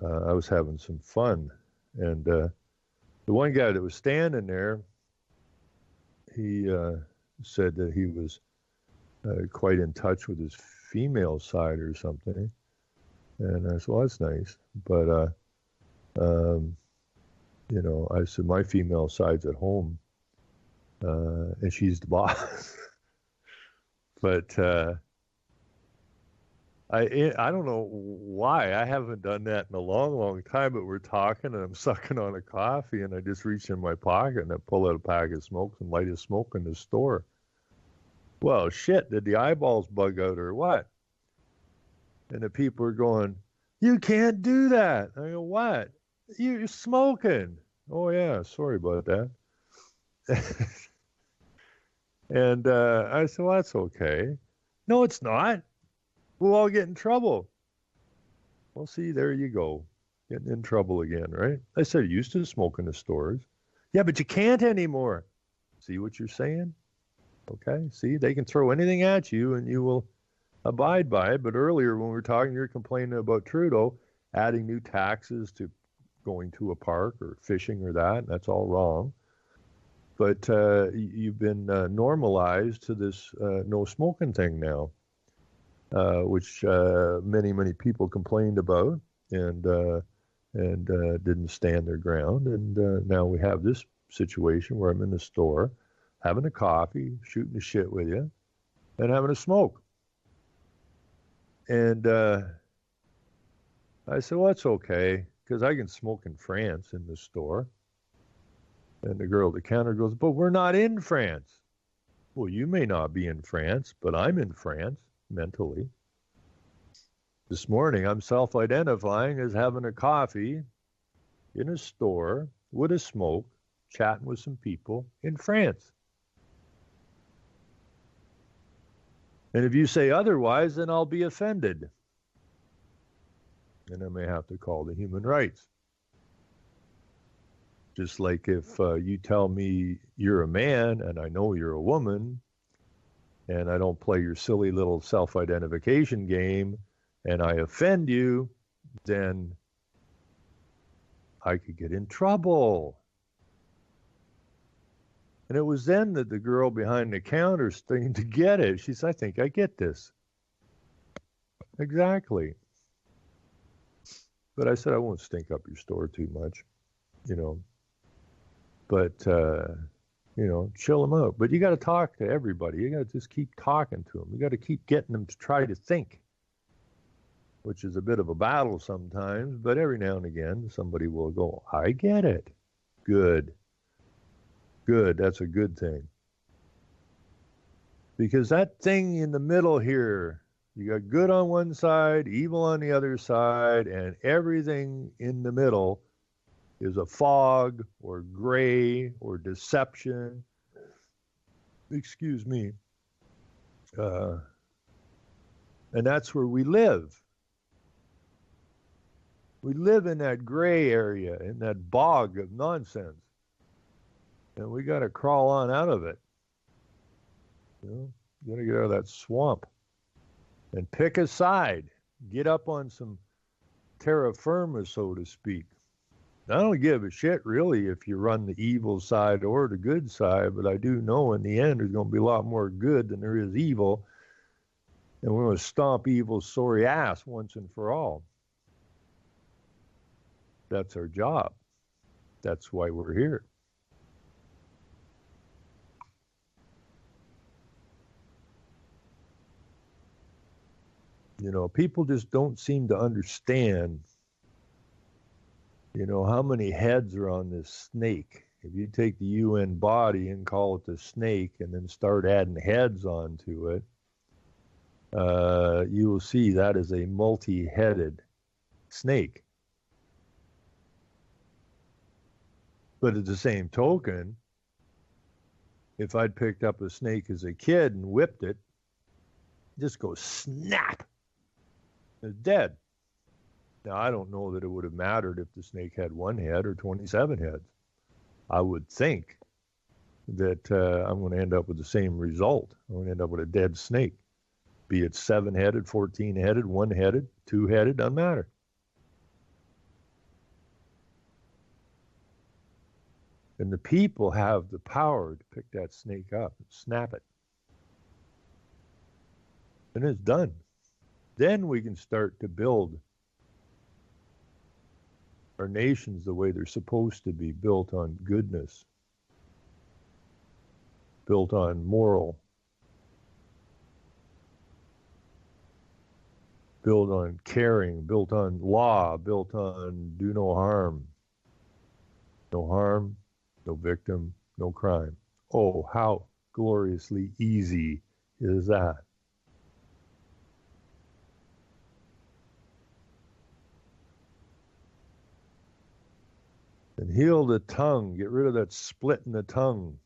was having some fun. And the one guy that was standing there, he said that he was quite in touch with his female side or something. And I said, well, that's nice. But, I said, my female side's at home, and she's the boss. But I don't know why. I haven't done that in a long, long time, but we're talking, and I'm sucking on a coffee, and I just reach in my pocket, and I pull out a pack of smokes and light a smoke in the store. Well, shit, did the eyeballs bug out or what? And the people are going, you can't do that. I go, what? You're smoking. Oh, yeah, sorry about that. And I said, well, that's okay. No, it's not. We'll all get in trouble. Well, see, there you go. Getting in trouble again, right? I said, I used to smoke in the stores. Yeah, but you can't anymore. See what you're saying? Okay, see, they can throw anything at you and you will abide by it. But earlier when we were talking, you were complaining about Trudeau adding new taxes to going to a park or fishing or that, and that's all wrong. But you've been normalized to this no smoking thing now, which many, many people complained about and didn't stand their ground. And now we have this situation where I'm in the store having a coffee, shooting the shit with you, and having a smoke. And I said, well, that's okay, because I can smoke in France in the store. And the girl at the counter goes, but we're not in France. Well, you may not be in France, but I'm in France mentally. This morning, I'm self-identifying as having a coffee in a store with a smoke, chatting with some people in France. And if you say otherwise, then I'll be offended. And I may have to call the human rights. Just like if you tell me you're a man and I know you're a woman and I don't play your silly little self-identification game and I offend you, then I could get in trouble. And it was then that the girl behind the counter started to get it. She said, I think I get this. Exactly. But I said, I won't stink up your store too much, But, chill them out. But you got to talk to everybody. You got to just keep talking to them. You got to keep getting them to try to think, which is a bit of a battle sometimes. But every now and again, somebody will go, I get it. Good. Good. That's a good thing. Because that thing in the middle here, you got good on one side, evil on the other side, and everything in the middle is a fog or gray or deception. Excuse me. And that's where we live. We live in that gray area, in that bog of nonsense. And we got to crawl on out of it. You got to get out of that swamp and pick a side. Get up on some terra firma, so to speak. I don't give a shit, really, if you run the evil side or the good side, but I do know in the end there's going to be a lot more good than there is evil. And we're going to stomp evil's sorry ass once and for all. That's our job. That's why we're here. You know, people just don't seem to understand, you know, how many heads are on this snake. If you take the UN body and call it the snake and then start adding heads onto it, you will see that is a multi-headed snake. But at the same token, if I'd picked up a snake as a kid and whipped it, just go snap. It's dead. Now, I don't know that it would have mattered if the snake had one head or 27 heads. I would think that I'm going to end up with the same result. I'm going to end up with a dead snake, be it 7-headed, 14-headed, 1-headed, 2-headed, doesn't matter. And the people have the power to pick that snake up and snap it. And it's done. Then we can start to build our nations the way they're supposed to be, built on goodness, built on moral, built on caring, built on law, built on do no harm. No harm, no victim, no crime. Oh, how gloriously easy is that? And heal the tongue, get rid of that split in the tongue.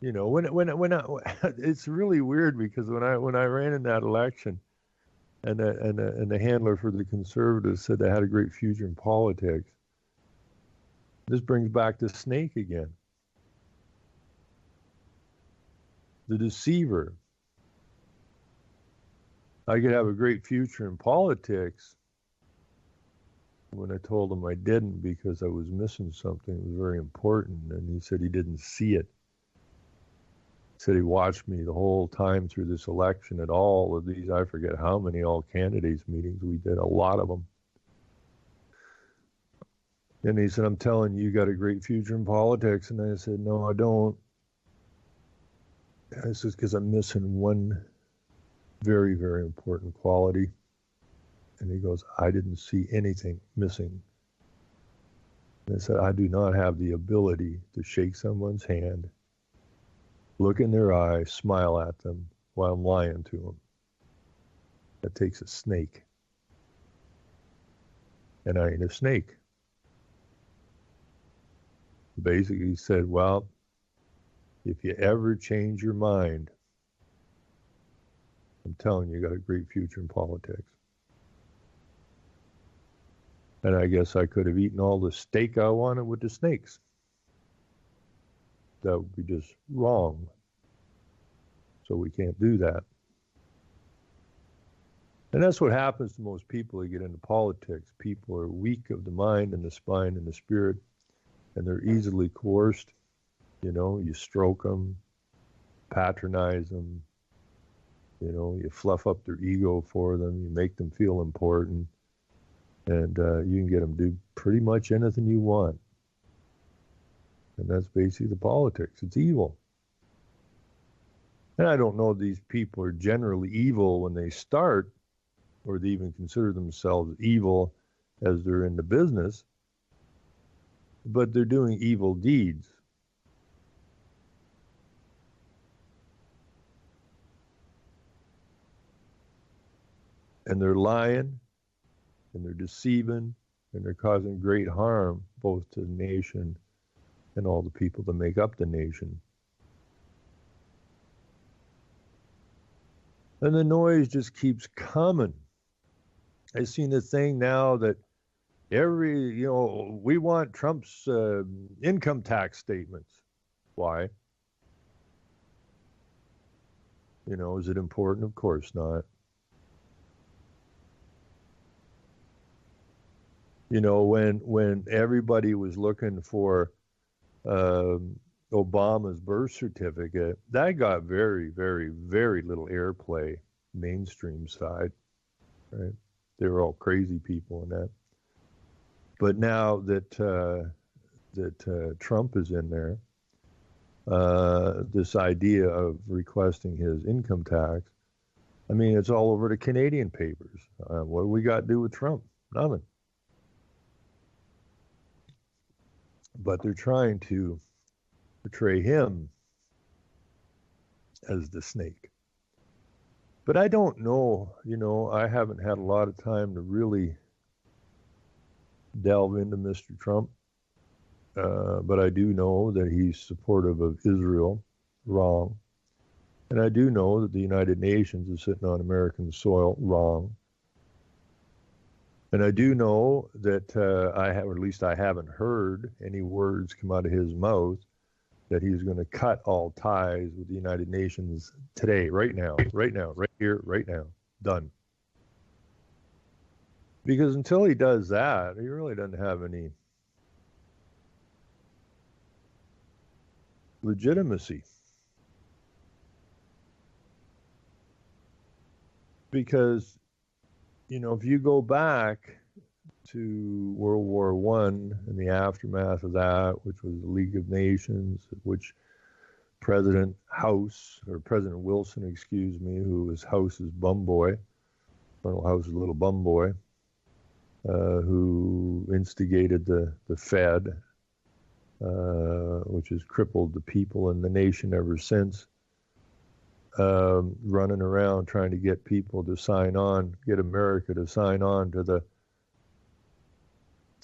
You know, it's really weird because when I ran in that election, and the handler for the Conservatives said they had a great future in politics. This brings back the snake again. The deceiver. I could have a great future in politics when I told him I didn't because I was missing something that was very important. And he said he didn't see it. He said he watched me the whole time through this election at all of these, I forget how many all candidates meetings we did, a lot of them. And he said, I'm telling you, you got a great future in politics. And I said, no, I don't. I said, because I'm missing one very, very important quality. And he goes, I didn't see anything missing. And I said, I do not have the ability to shake someone's hand, look in their eye, smile at them while I'm lying to them. That takes a snake. And I ain't a snake. Basically, he said, well, if you ever change your mind, I'm telling you, you got a great future in politics. And I guess I could have eaten all the steak I wanted with the snakes. That would be just wrong. So we can't do that. And that's what happens to most people who get into politics. People are weak of the mind and the spine and the spirit, and they're easily coerced. You know, you stroke them, patronize them, you know, you fluff up their ego for them, you make them feel important, and you can get them to do pretty much anything you want. And that's basically the politics. It's evil. And I don't know if these people are generally evil when they start, or they even consider themselves evil as they're in the business, but they're doing evil deeds. And they're lying, and they're deceiving, and they're causing great harm both to the nation and all the people that make up the nation. And the noise just keeps coming. I've seen the thing now that we want Trump's income tax statements. Why? Is it important? Of course not. When everybody was looking for Obama's birth certificate, that got very, very, very little airplay, mainstream side, right? They were all crazy people in that. But now that Trump is in there, this idea of requesting his income tax, I mean, it's all over the Canadian papers. What do we got to do with Trump? Nothing. But they're trying to portray him as the snake. But I don't know, I haven't had a lot of time to really delve into Mr. Trump. But I do know that he's supportive of Israel, wrong. And I do know that the United Nations is sitting on American soil, wrong. And I do know that or at least I haven't heard any words come out of his mouth that he's going to cut all ties with the United Nations today, right now, right here, right now, done. Because until he does that, he really doesn't have any legitimacy. Because, if you go back to World War I and the aftermath of that, which was the League of Nations, which President Wilson, who was House's bum boy, Colonel House's little bum boy, who instigated the Fed, which has crippled the people in the nation ever since, running around trying to get people to get America to sign on to the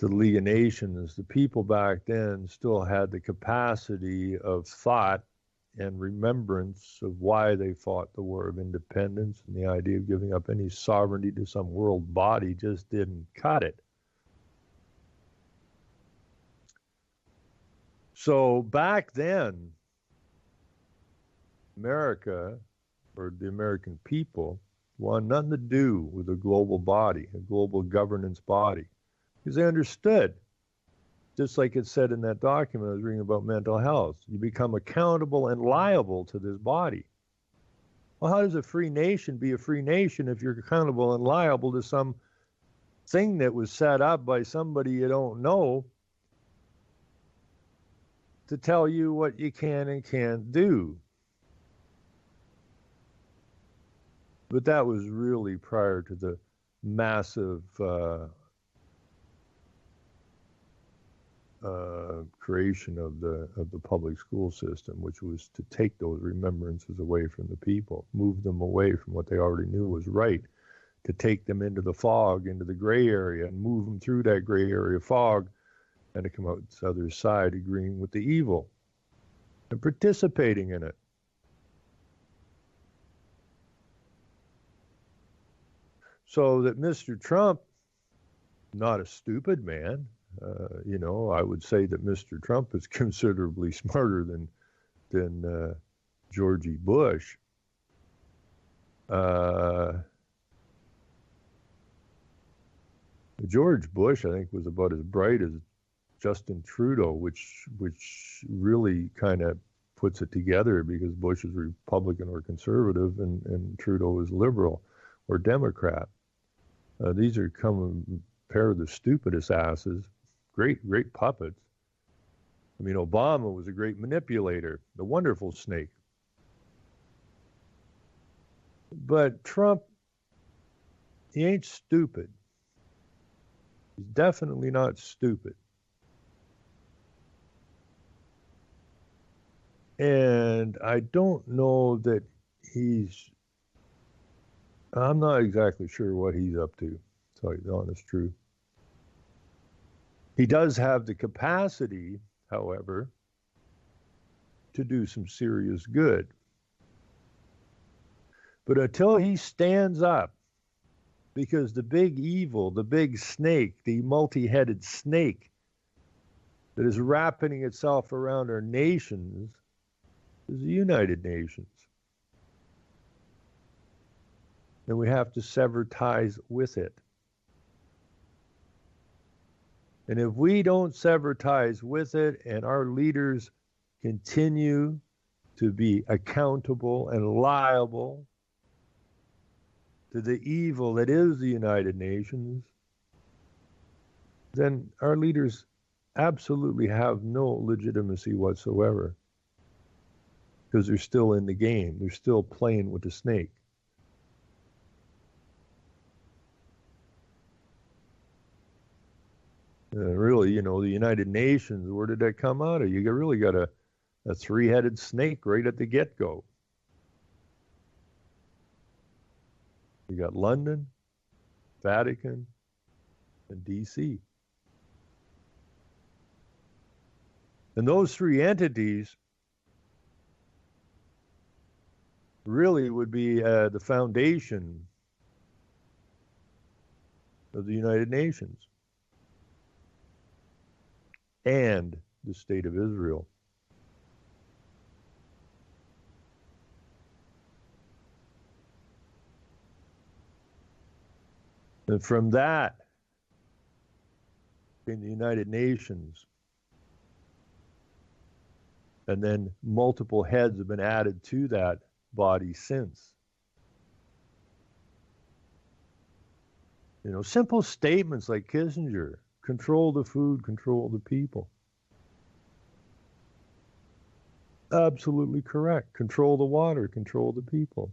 League of Nations. The people back then still had the capacity of thought and remembrance of why they fought the War of Independence, and the idea of giving up any sovereignty to some world body just didn't cut it. So back then, America, or the American people, wanted nothing to do with a global body, a global governance body, because they understood, just like it said in that document I was reading about mental health, you become accountable and liable to this body. Well, how does a free nation be a free nation if you're accountable and liable to some thing that was set up by somebody you don't know to tell you what you can and can't do? But that was really prior to the massive creation of the public school system, which was to take those remembrances away from the people, move them away from what they already knew was right, to take them into the fog, into the gray area, and move them through that gray area fog, and to come out the other side agreeing with the evil and participating in it. So that Mr. Trump, not a stupid man, I would say that Mr. Trump is considerably smarter than Georgie Bush. George Bush, I think, was about as bright as Justin Trudeau, which really kind of puts it together, because Bush is Republican or conservative, and Trudeau is liberal or Democrat. These are a pair of the stupidest asses, great puppets. I mean, Obama was a great manipulator, the wonderful snake. But Trump, he ain't stupid. He's definitely not stupid. And I don't know that he's I'm not exactly sure what he's up to, to tell you the honest truth. He does have the capacity, however, to do some serious good. But until he stands up, because the big evil, the big snake, the multi-headed snake that is wrapping itself around our nations is the United Nations. And we have to sever ties with it. And if we don't sever ties with it and our leaders continue to be accountable and liable to the evil that is the United Nations, then our leaders absolutely have no legitimacy whatsoever, because they're still in the game. They're still playing with the snake. Really, the United Nations, where did that come out of? You really got a three-headed snake right at the get-go. You got London, Vatican, and D.C. And those three entities really would be the foundation of the United Nations and the State of Israel. And from that, in the United Nations, and then multiple heads have been added to that body since. Simple statements like Kissinger: control the food, control the people. Absolutely correct. Control the water, control the people.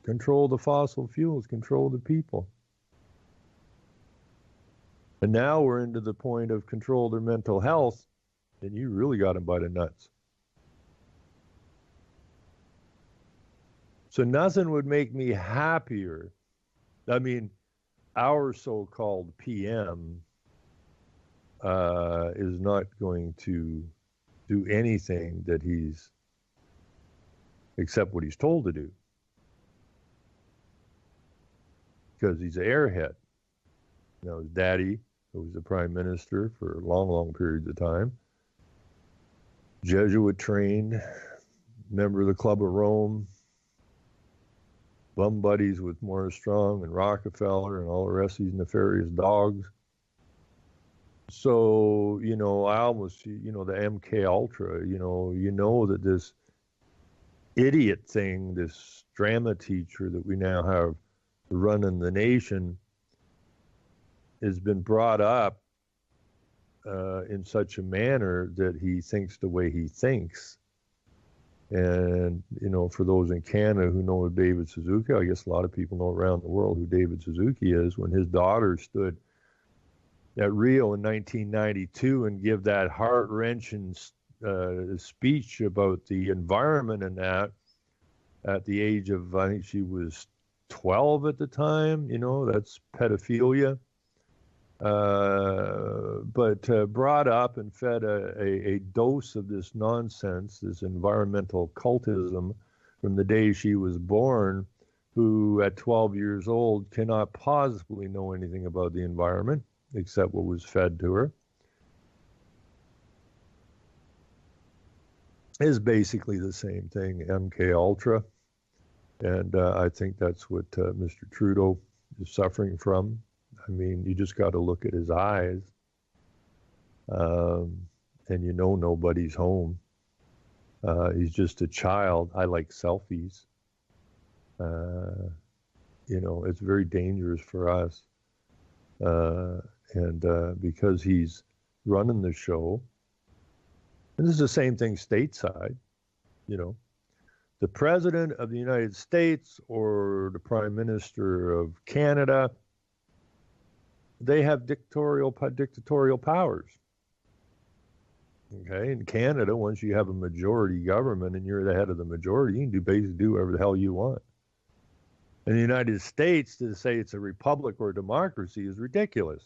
Control the fossil fuels, control the people. And now we're into the point of control their mental health, and you really got them by the nuts. So nothing would make me happier. I mean, our so-called PM is not going to do anything that except what he's told to do, because he's an airhead. His daddy, who was the prime minister for long, long periods of time, Jesuit trained, member of the Club of Rome, bum buddies with Morris Strong and Rockefeller and all the rest of these nefarious dogs. So, I almost, the MK Ultra, that this idiot thing, this drama teacher that we now have running the nation, has been brought up in such a manner that he thinks the way he thinks. And, for those in Canada who know David Suzuki, I guess a lot of people know around the world who David Suzuki is. When his daughter stood at Rio in 1992 and give that heart-wrenching speech about the environment and that, at the age of, I think she was 12 at the time, that's pedophilia. But brought up and fed a dose of this nonsense, this environmental cultism from the day she was born, who at 12 years old cannot possibly know anything about the environment except what was fed to her, is basically the same thing, MK Ultra. And I think that's what Mr. Trudeau is suffering from. I mean, you just got to look at his eyes, and nobody's home. He's just a child. I like selfies. It's very dangerous for us. And because he's running the show, and this is the same thing stateside, the President of the United States or the Prime Minister of Canada, they have dictatorial powers. Okay, in Canada, once you have a majority government and you're the head of the majority, you can basically do whatever the hell you want. In the United States, to say it's a republic or a democracy is ridiculous.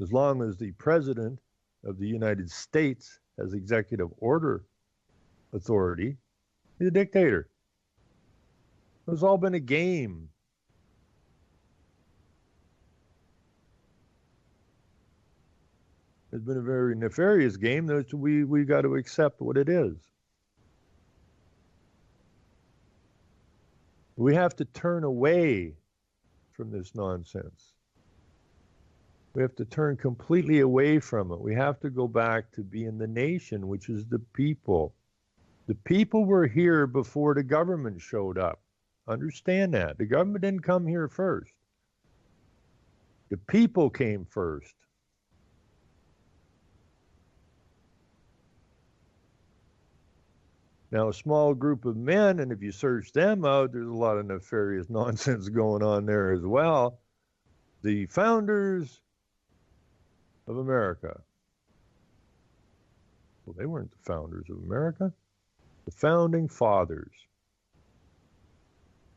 As long as the president of the United States has executive order authority, he's a dictator. It's all been a game. It's been a very nefarious game that we got to accept what it is. We have to turn away from this nonsense. We have to turn completely away from it. We have to go back to being the nation, which is the people. The people were here before the government showed up. Understand that. The government didn't come here first. The people came first. Now, a small group of men, and if you search them out, there's a lot of nefarious nonsense going on there as well. The founders of America. Well, they weren't the founders of America. The founding fathers.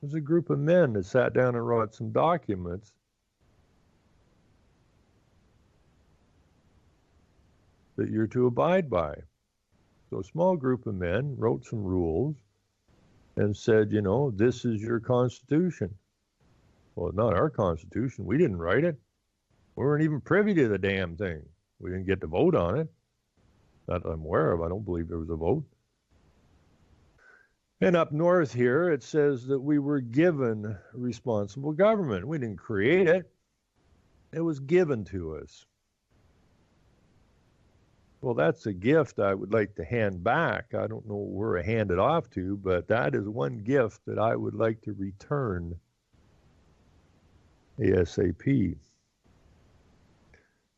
There's a group of men that sat down and wrote some documents that you're to abide by. So a small group of men wrote some rules and said, you know, this is your Constitution. Well, it's not our Constitution. We didn't write it. We weren't even privy to the damn thing. We didn't get to vote on it. Not that I'm aware of. I don't believe there was a vote. And up north here, it says that we were given responsible government. We didn't create it. It was given to us. Well, that's a gift I would like to hand back. I don't know where I hand it off to, but that is one gift that I would like to return ASAP.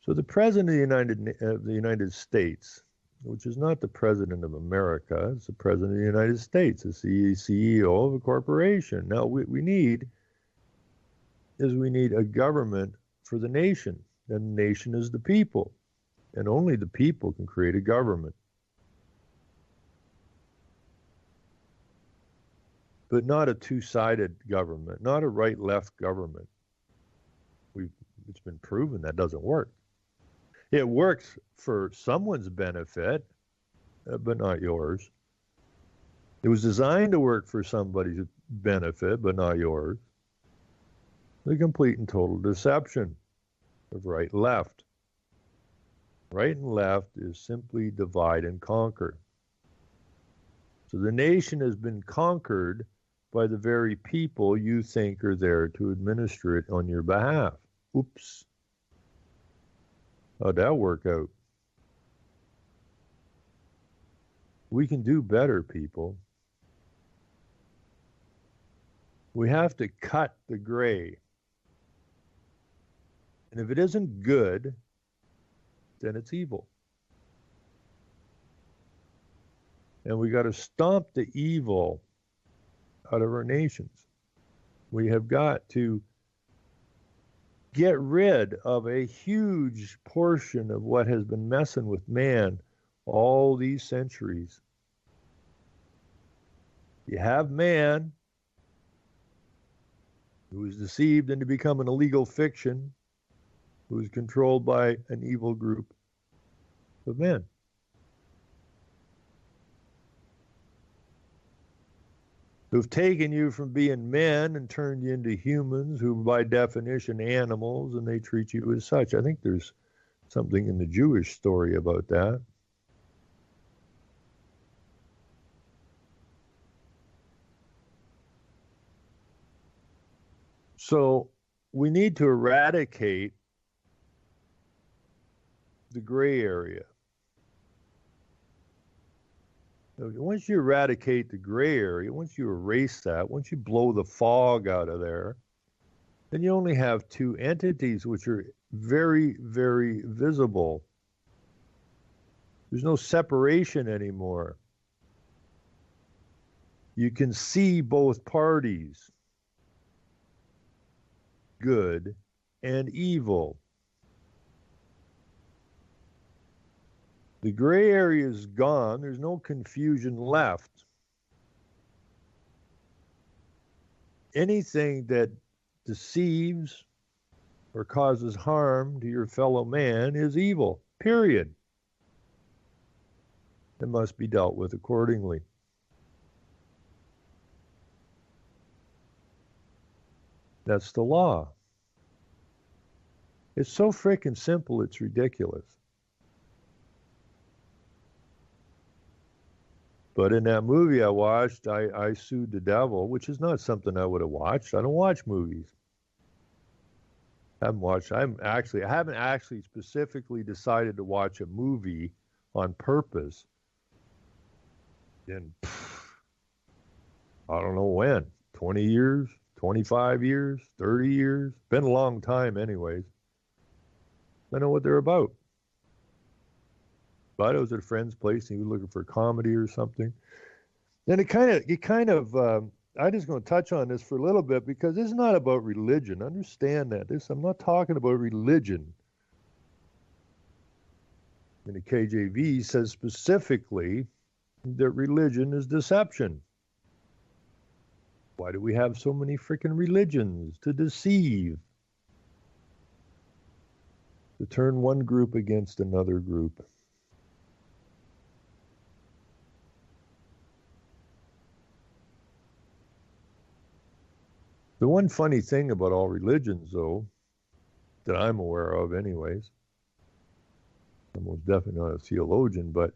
So the President of the United States, which is not the President of America, it's the President of the United States, it's the CEO of a corporation. Now, what we need a government for the nation, and the nation is the people. And only the people can create a government. But not a two-sided government, not a right-left government. It's been proven that doesn't work. It works for someone's benefit, but not yours. It was designed to work for somebody's benefit, but not yours. The complete and total deception of right-left. Right and left is simply divide and conquer. So the nation has been conquered by the very people you think are there to administer it on your behalf. Oops. How'd that work out? We can do better, people. We have to cut the gray. And if it isn't good, then it's evil. And we got to stomp the evil out of our nations. We have got to get rid of a huge portion of what has been messing with man all these centuries. You have man who is deceived into becoming a legal fiction, who is controlled by an evil group of men. Who've taken you from being men and turned you into humans, who by definition animals, and they treat you as such. I think there's something in the Jewish story about that. So we need to eradicate the gray area. Once you eradicate the gray area, once you erase that, once you blow the fog out of there, then you only have two entities which are very, very visible. There's no separation anymore. You can see both parties, good and evil. The gray area is gone. There's no confusion left. anything that deceives or causes harm to your fellow man is evil, period. It must be dealt with accordingly. That's the law. It's so freaking simple, it's ridiculous. But in that movie I watched, I Sued the Devil, which is not something I would have watched. I don't watch movies. I haven't actually specifically decided to watch a movie on purpose in, I don't know when, 20 years, 25 years, 30 years. Been a long time anyways. I know what they're about. But I was at a friend's place and he was looking for a comedy or something. Then I just going to touch on this for a little bit because this is not about religion. Understand that. I'm not talking about religion. And the KJV says specifically that religion is deception. Why do we have so many freaking religions? To deceive. To turn one group against another group. The one funny thing about all religions, though, that I'm aware of anyways, I'm most definitely not a theologian, but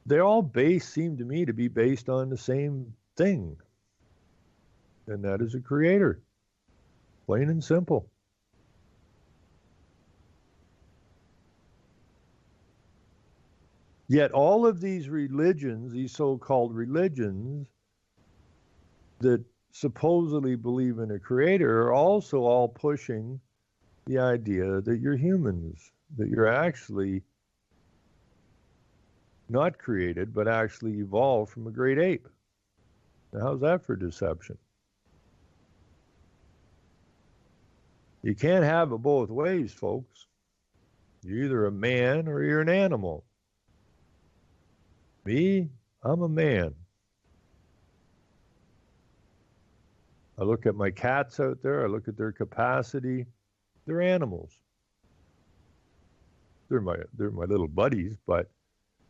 they all seem to me to be based on the same thing, and that is a creator, plain and simple. Yet all of these religions, these so-called religions, that supposedly believe in a creator are also all pushing the idea that you're humans, that you're actually not created, but actually evolved from a great ape. Now, how's that for deception? You can't have it both ways, folks. You're either a man or you're an animal. Me, I'm a man. I look at my cats out there. I look at their capacity. They're animals. They're my little buddies, but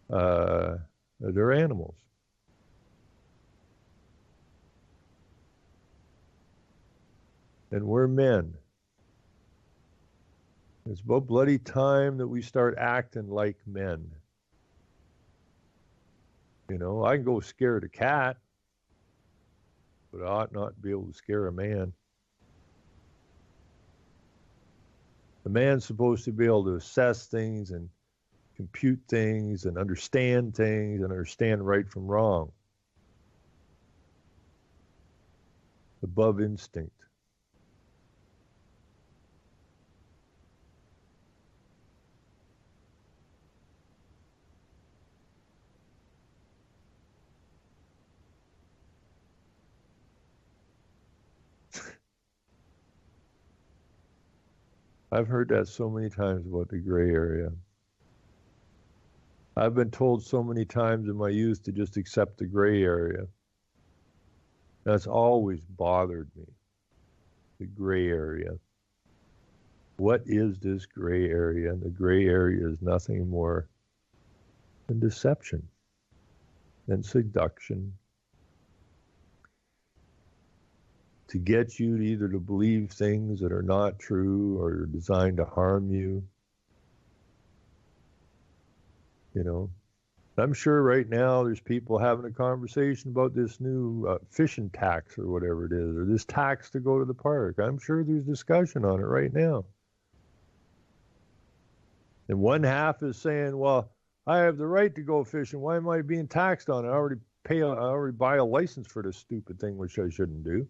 they're animals. And we're men. It's about bloody time that we start acting like men. You know, I can go scare the cat, but I ought not be able to scare a man. The man's supposed to be able to assess things and compute things and understand things and understand right from wrong. Above instinct. I've heard that so many times about the gray area. I've been told so many times in my youth to just accept the gray area. That's always bothered me, the gray area. What is this gray area? And the gray area is nothing more than deception, than seduction, to get you to either to believe things that are not true or are designed to harm you. You know, I'm sure right now there's people having a conversation about this new fishing tax or whatever it is, or this tax to go to the park. I'm sure there's discussion on it right now. And one half is saying, well, I have the right to go fishing. Why am I being taxed on it? I already buy a license for this stupid thing, which I shouldn't do.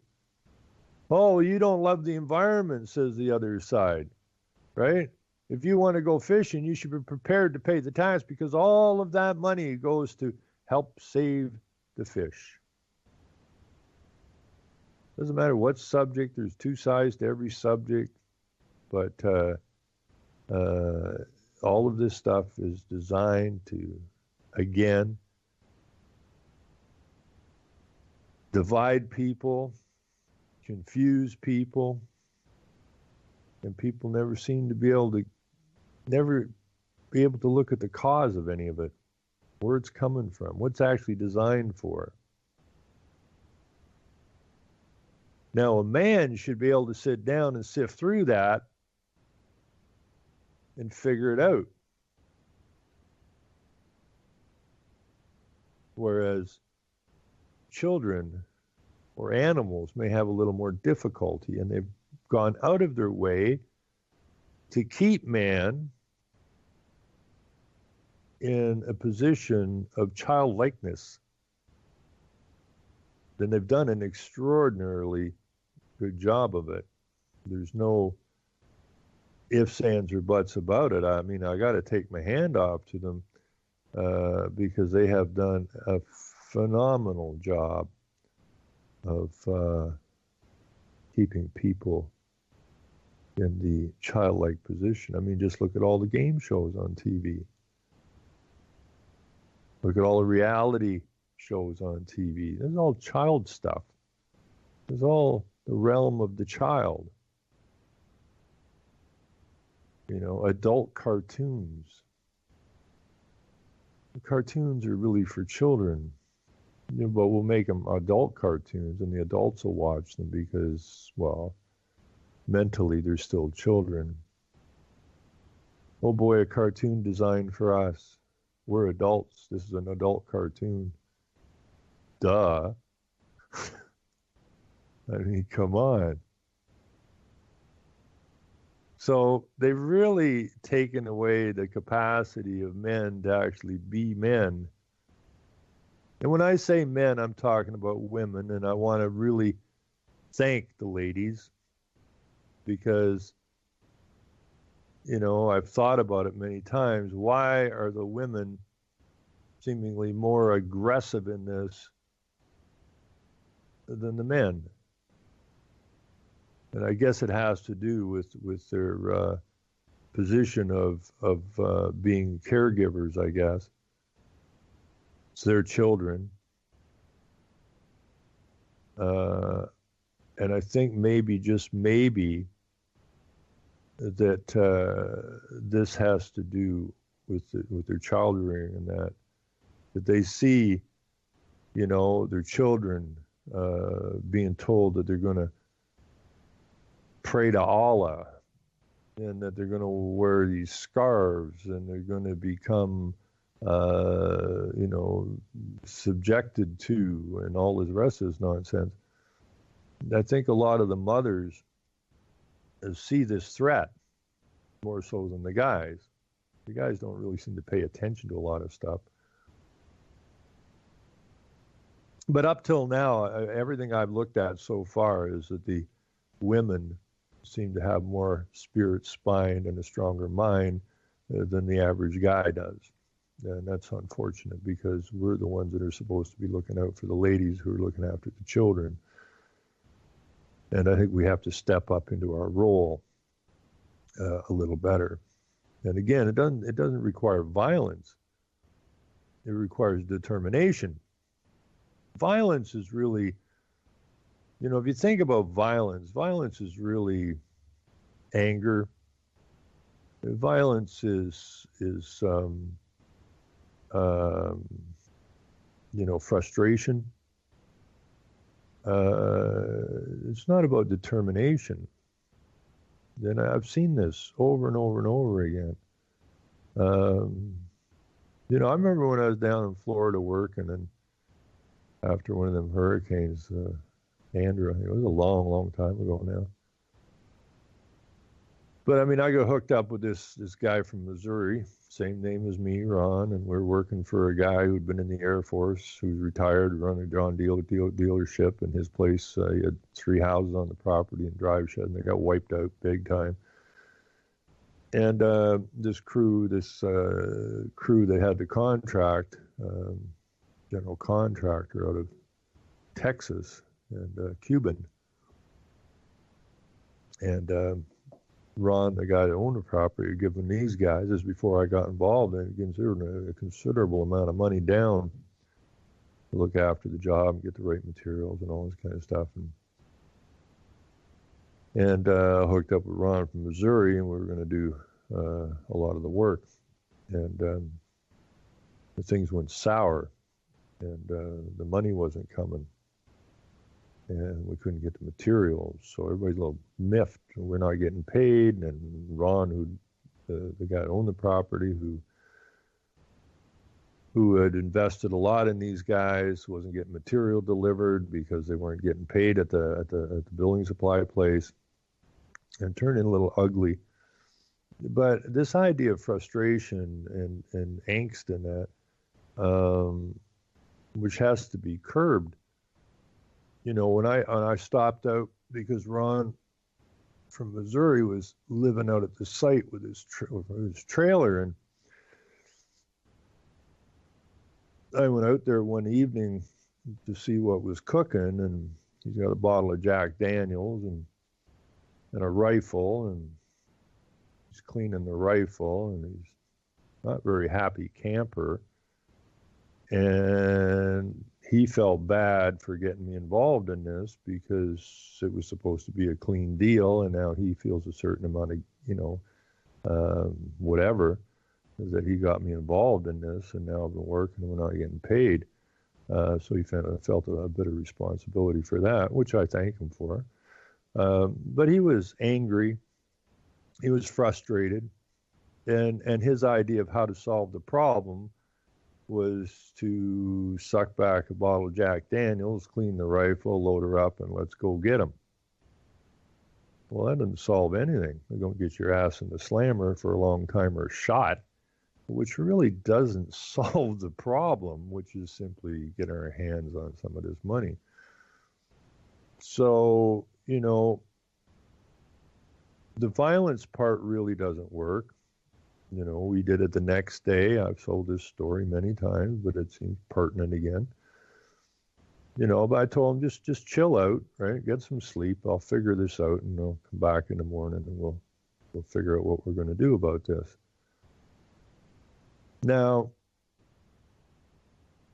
Oh, you don't love the environment, says the other side, right? If you want to go fishing, you should be prepared to pay the tax because all of that money goes to help save the fish. Doesn't matter what subject, there's two sides to every subject, but all of this stuff is designed to, again, divide people, confuse people, and people never seem to be able to look at the cause of any of it, where it's coming from, what's actually designed for. Now, a man should be able to sit down and sift through that and figure it out. Whereas children or animals may have a little more difficulty, and they've gone out of their way to keep man in a position of childlikeness. Then they've done an extraordinarily good job of it. There's no ifs, ands, or buts about it. I mean, I got to take my hand off to them because they have done a phenomenal job of keeping people in the childlike position. I mean, just look at all the game shows on TV. Look at all the reality shows on TV. This is all child stuff. This is all the realm of the child. You know, adult cartoons. The cartoons are really for children, you know, but we'll make them adult cartoons, and the adults will watch them because, well, mentally they're still children. Oh boy, a cartoon designed for us. We're adults. This is an adult cartoon. Duh. I mean, come on. So they've really taken away the capacity of men to actually be men. And when I say men, I'm talking about women, and I want to really thank the ladies because, you know, I've thought about it many times. Why are the women seemingly more aggressive in this than the men? And I guess it has to do with their position of being caregivers, I guess. It's their children. And I think maybe, just maybe, that this has to do with their child rearing, and that they see, you know, their children being told that they're going to pray to Allah, and that they're going to wear these scarves, and they're going to become, you know, subjected to, and all this rest of this nonsense. I think a lot of the mothers see this threat more so than the guys. The guys don't really seem to pay attention to a lot of stuff. But up till now, everything I've looked at so far is that the women seem to have more spirit, spine, and a stronger mind than the average guy does. And that's unfortunate, because we're the ones that are supposed to be looking out for the ladies who are looking after the children. And I think we have to step up into our role a little better. And again, it doesn't require violence. It requires determination. Violence is really, you know, if you think about violence, violence is really anger. Violence is you know, frustration. It's not about determination. And I've seen this over and over and over again. You know, I remember when I was down in Florida working, and after one of them hurricanes, Andrew, it was a long, long time ago now. But I mean, I got hooked up with this guy from Missouri, same name as me, Ron, and we're working for a guy who'd been in the Air Force, who's retired, running a John Deere dealership. In his place, he had 3 houses on the property and drive shed, and they got wiped out big time. And this crew they had the contract, general contractor out of Texas, and Cuban. And Ron, the guy that owned the property, had given these guys, this is before I got involved, and considered a considerable amount of money down look after the job, get the right materials and all this kind of stuff. And hooked up with Ron from Missouri, and we were going to do a lot of the work. And the things went sour, and the money wasn't coming, and we couldn't get the materials. So everybody's a little miffed. We're not getting paid. And Ron, the guy that owned the property, who had invested a lot in these guys, wasn't getting material delivered because they weren't getting paid at the building supply place, and turned in a little ugly. But this idea of frustration and angst in that, which has to be curbed. You know, when I stopped out, because Ron from Missouri was living out at the site with his trailer, and I went out there one evening to see what was cooking, and he's got a bottle of Jack Daniels and a rifle, and he's cleaning the rifle, and he's not a very happy camper. And he felt bad for getting me involved in this because it was supposed to be a clean deal, and now he feels a certain amount of, whatever, that he got me involved in this, and now I've been working and we're not getting paid. So he felt a bit of responsibility for that, which I thank him for. But he was angry. He was frustrated. And his idea of how to solve the problem was to suck back a bottle of Jack Daniels, clean the rifle, load her up, and let's go get him. Well, that doesn't solve anything. You're going to get your ass in the slammer for a long time or shot, which really doesn't solve the problem, which is simply getting our hands on some of this money. So, you know, the violence part really doesn't work. You know, we did it the next day. I've told this story many times, but it seems pertinent again. You know, but I told him, just chill out, right? Get some sleep. I'll figure this out, and I'll come back in the morning, and we'll figure out what we're going to do about this. Now,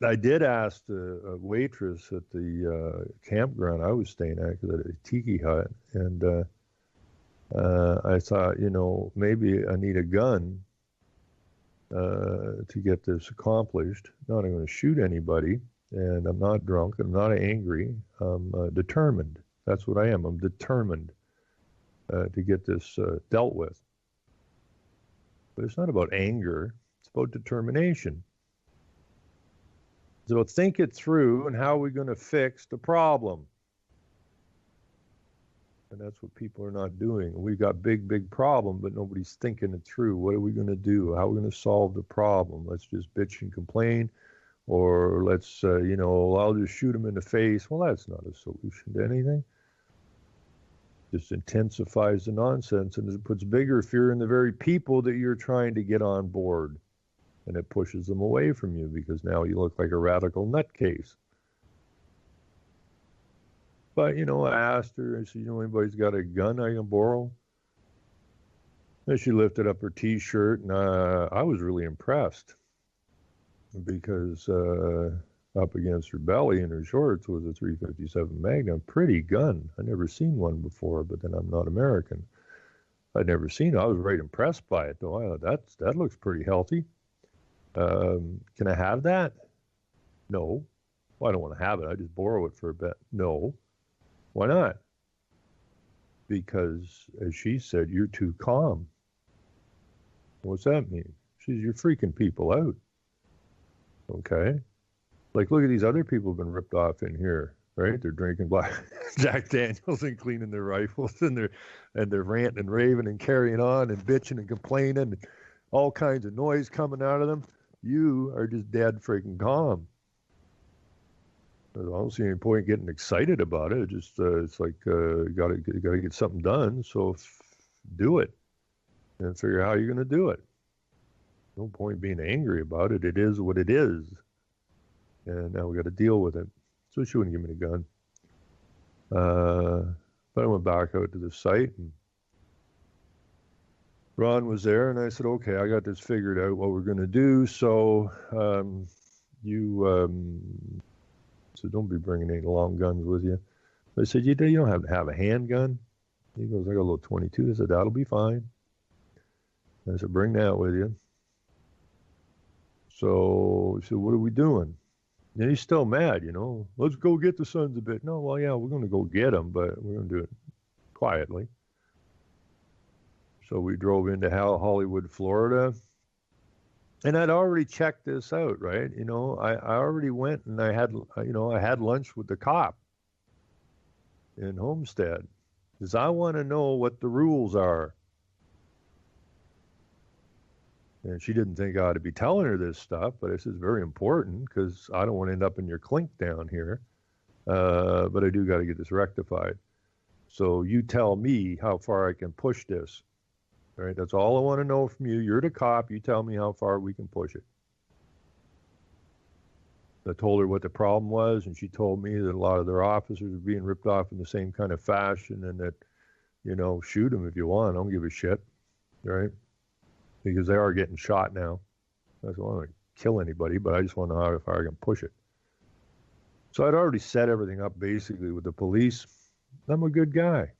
I did ask a waitress at the campground I was staying at, because I had a tiki hut, and I thought, you know, maybe I need a gun to get this accomplished. Not going to shoot anybody, and I'm not drunk, I'm not angry, I'm determined. That's what I am. I'm determined to get this dealt with. But it's not about anger. It's about determination. So think it through, and how are we going to fix the problem? And that's what people are not doing. We've got big problem, but nobody's thinking it through. What are we going to do? How are we going to solve the problem? Let's just bitch and complain, or let's, you know, I'll just shoot him in the face. Well, that's not a solution to anything. Just intensifies the nonsense, and it puts bigger fear in the very people that you're trying to get on board. And it pushes them away from you, because now you look like a radical nutcase. But, you know, I asked her, I said, you know, anybody's got a gun I can borrow? And she lifted up her T-shirt, and I was really impressed, because up against her belly in her shorts was a .357 Magnum. Pretty gun. I'd never seen one before, but then I'm not American. I'd never seen it. I was right impressed by it, though. That looks pretty healthy. Can I have that? No. Well, I don't want to have it. I just borrow it for a bit. No. Why not? Because, as she said, you're too calm. What's that mean? She said, you're freaking people out. Okay. Like, look at these other people who've been ripped off in here, right? They're drinking black Jack Daniels and cleaning their rifles, and they're ranting and raving and carrying on and bitching and complaining, and all kinds of noise coming out of them. You are just dead freaking calm. I don't see any point getting excited about it. It just it's like you gotta get something done. So do it, and figure out how you're going to do it. No point being angry about it. It is what it is, and now we got to deal with it. So she wouldn't give me the gun. But I went back out to the site, and Ron was there, and I said, okay, I got this figured out what we're going to do. So you said, don't be bringing any long guns with you. I said, you don't have to have a handgun. He goes, I got a little 22. I said, that'll be fine. I said, bring that with you. So he said, what are we doing? And he's still mad, Let's go get the sons a bit. No, well, yeah, we're going to go get them, but we're going to do it quietly. So we drove into Hollywood, Florida. And I'd already checked this out, right? I already went and I had lunch with the cop in Homestead because I want to know what the rules are. And she didn't think I ought to be telling her this stuff, but this is very important because I don't want to end up in your clink down here. But I do got to get this rectified. So you tell me how far I can push this. All right, that's all I want to know from you. You're the cop. You tell me how far we can push it. I told her what the problem was, and she told me that a lot of their officers are being ripped off in the same kind of fashion, and that, shoot them if you want. I don't give a shit, right? Because they are getting shot now. I don't want to kill anybody, but I just want to know how far I can push it. So I'd already set everything up basically with the police. I'm a good guy.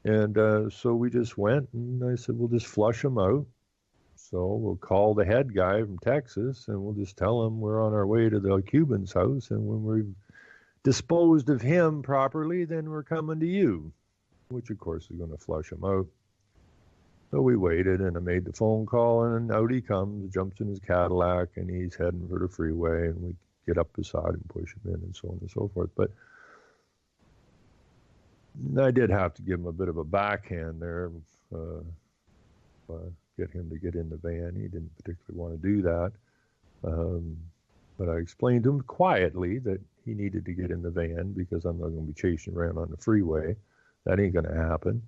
And so we just went, and I said, we'll just flush them out. So we'll call the head guy from Texas, and we'll just tell him we're on our way to the Cuban's house, and when we've disposed of him properly, then we're coming to you, which, of course, is going to flush him out. So we waited, and I made the phone call, and out he comes, jumps in his Cadillac, and he's heading for the freeway, and we get up beside him, push him in, and so on and so forth. But I did have to give him a bit of a backhand there, get him to get in the van. He didn't particularly want to do that. But I explained to him quietly that he needed to get in the van because I'm not going to be chasing around on the freeway. That ain't going to happen.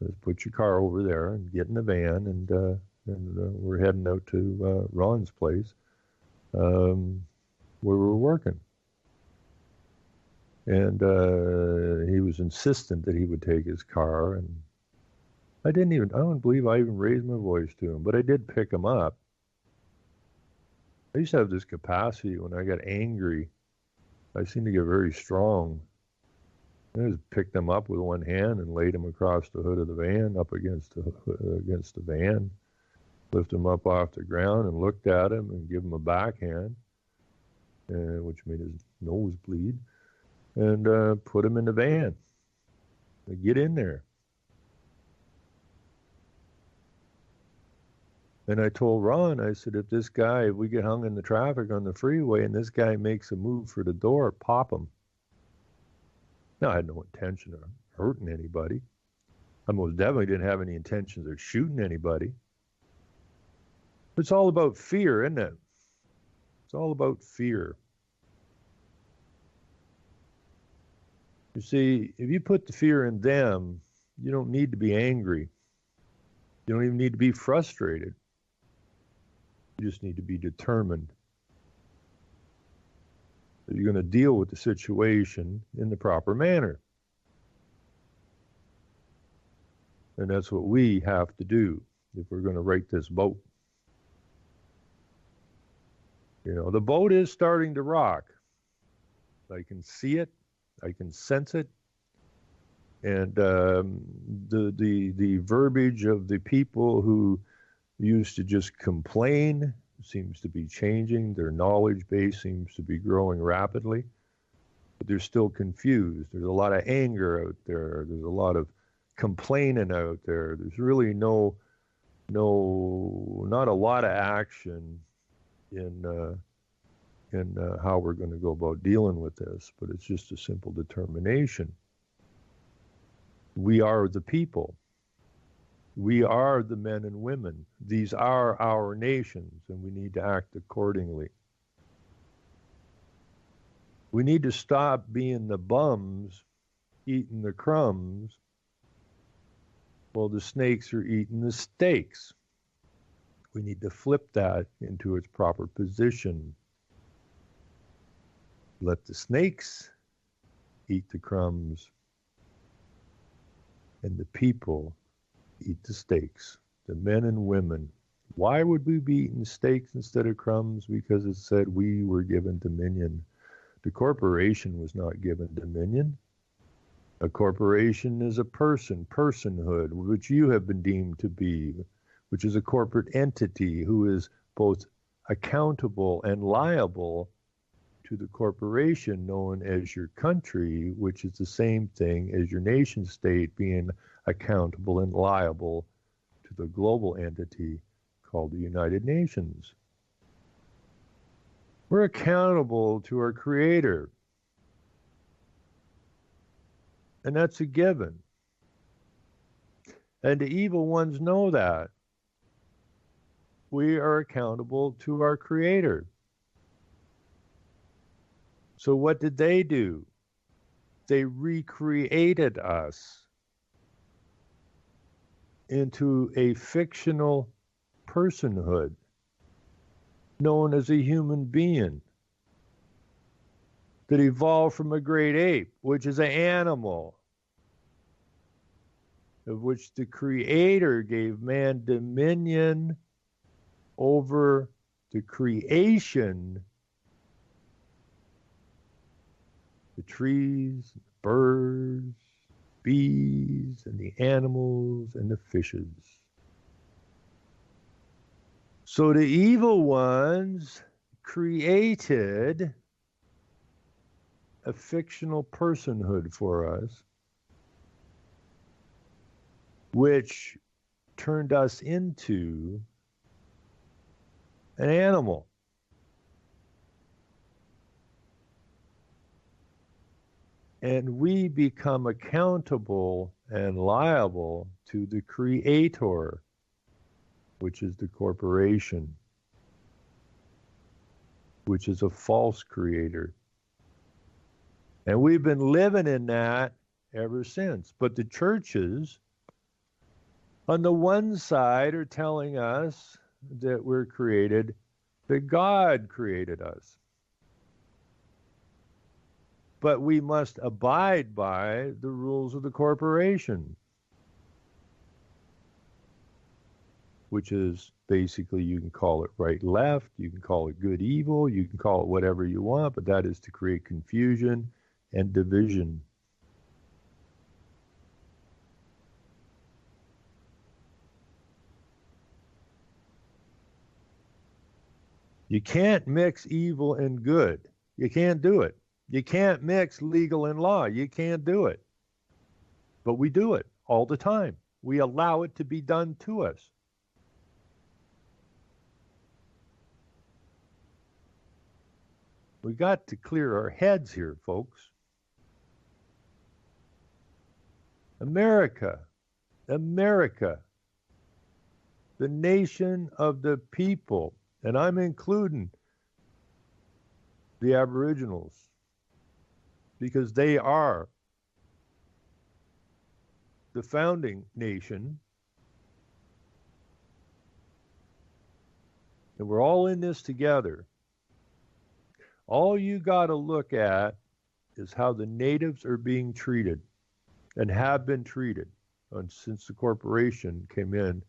Just put your car over there and get in the van, and we're heading out to Ron's place where we're working. And he was insistent that he would take his car, and I don't believe I even raised my voice to him, but I did pick him up. I used to have this capacity when I got angry. I seemed to get very strong. I just picked him up with one hand and laid him across the hood of the van, up against the van, lift him up off the ground and looked at him and give him a backhand, which made his nose bleed, and put him in the van. Get in there. And I told Ron, I said, if we get hung in the traffic on the freeway and this guy makes a move for the door, pop him. Now, I had no intention of hurting anybody. I most definitely didn't have any intentions of shooting anybody. It's all about fear, isn't it? It's all about fear. You see, if you put the fear in them, you don't need to be angry. You don't even need to be frustrated. You just need to be determined that you're going to deal with the situation in the proper manner. And that's what we have to do if we're going to right this boat. The boat is starting to rock. I can see it. I can sense it. And the verbiage of the people who used to just complain seems to be changing. Their knowledge base seems to be growing rapidly. But they're still confused. There's a lot of anger out there. There's a lot of complaining out there. There's really not a lot of action in how we're going to go about dealing with this. But it's just a simple determination. We are the people. We are the men and women. These are our nations, and we need to act accordingly. We need to stop being the bums eating the crumbs while the snakes are eating the steaks. We need to flip that into its proper position. Let the snakes eat the crumbs, and the people eat the steaks, the men and women. Why would we be eating steaks instead of crumbs? Because it said we were given dominion. The corporation was not given dominion. A corporation is a person, personhood, which you have been deemed to be, which is a corporate entity who is both accountable and liable to the corporation known as your country, which is the same thing as your nation state being accountable and liable to the global entity called the United Nations. We're accountable to our Creator. And that's a given. And the evil ones know that. We are accountable to our Creator. So what did they do? They recreated us into a fictional personhood known as a human being that evolved from a great ape, which is an animal, of which the Creator gave man dominion over the creation, the trees, the birds, bees, and the animals, and the fishes. So the evil ones created a fictional personhood for us, which turned us into an animal. And we become accountable and liable to the Creator, which is the corporation, which is a false creator. And we've been living in that ever since. But the churches, on the one side, are telling us that we're created, that God created us. But we must abide by the rules of the corporation, which is basically, you can call it right, left, you can call it good, evil, you can call it whatever you want, but that is to create confusion and division. You can't mix evil and good. You can't do it. You can't mix legal and law. You can't do it. But we do it all the time. We allow it to be done to us. We got to clear our heads here, folks. America, America, the nation of the people, and I'm including the Aboriginals, because they are the founding nation, and we're all in this together. All you got to look at is how the natives are being treated and have been treated since the corporation came in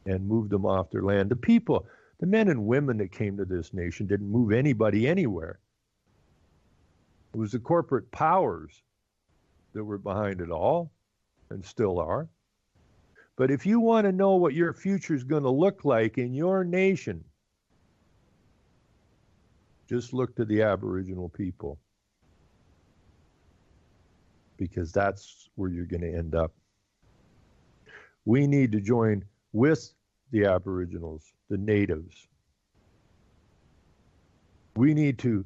and moved them off their land. The people, the men and women that came to this nation didn't move anybody anywhere. It was the corporate powers that were behind it all and still are. But if you want to know what your future is going to look like in your nation, just look to the Aboriginal people, because that's where you're going to end up. We need to join with the Aboriginals, the natives. We need to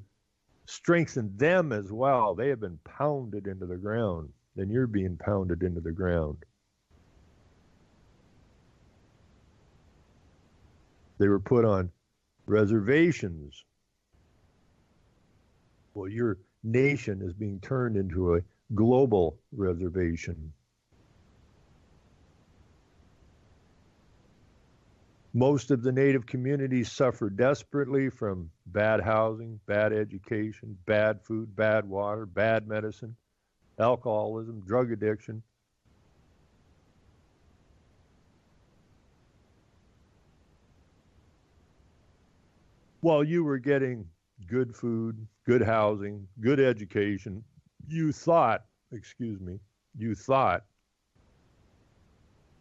strengthen them as well. They have been pounded into the ground, and you're being pounded into the ground. They were put on reservations. Well, your nation is being turned into a global reservation. Most of the native communities suffer desperately from bad housing, bad education, bad food, bad water, bad medicine, alcoholism, drug addiction. While you were getting good food, good housing, good education. You thought,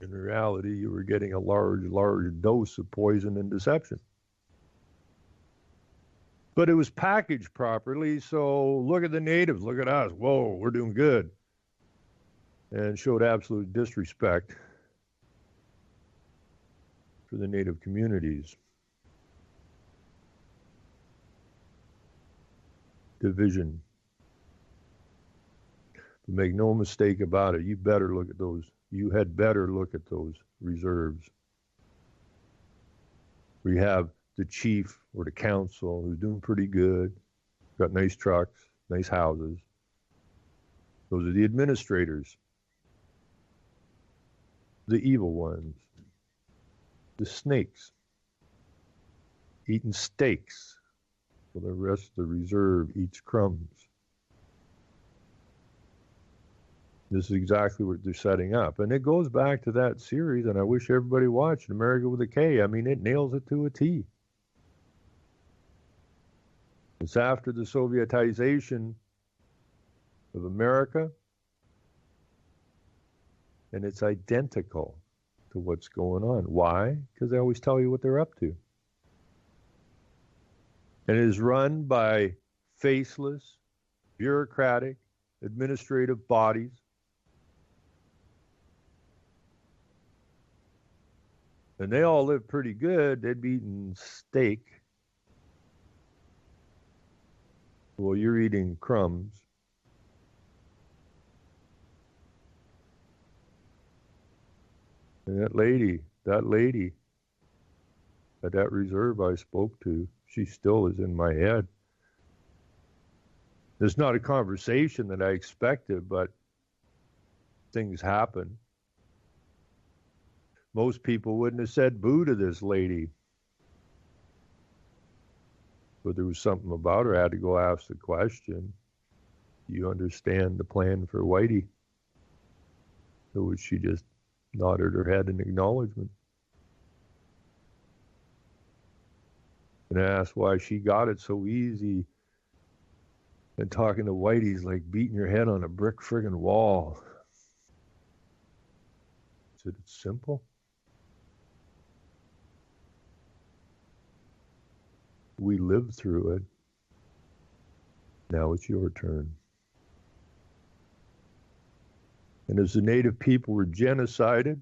in reality, you were getting a large dose of poison and deception. But it was packaged properly, so look at the natives, look at us. Whoa, we're doing good. And showed absolute disrespect for the native communities. Division. But make no mistake about it, you had better look at those reserves. We have the chief or the council who's doing pretty good, got nice trucks, nice houses. Those are the administrators, the evil ones, the snakes, eating steaks while the rest of the reserve eats crumbs. This is exactly what they're setting up. And it goes back to that series, and I wish everybody watched America with a K. I mean, it nails it to a T. It's after the Sovietization of America, and it's identical to what's going on. Why? Because they always tell you what they're up to. And it is run by faceless, bureaucratic, administrative bodies. And they all live pretty good. They'd be eating steak. Well, you're eating crumbs. And that lady at that reserve I spoke to, she still is in my head. There's not a conversation that I expected, but things happen. Most people wouldn't have said boo to this lady. But there was something about her. I had to go ask the question. Do you understand the plan for Whitey? To which she just nodded her head in acknowledgement. And I asked why she got it so easy. And talking to Whitey's like beating your head on a brick friggin' wall. I said, it's simple. We lived through it. Now it's your turn. And as the native people were genocided,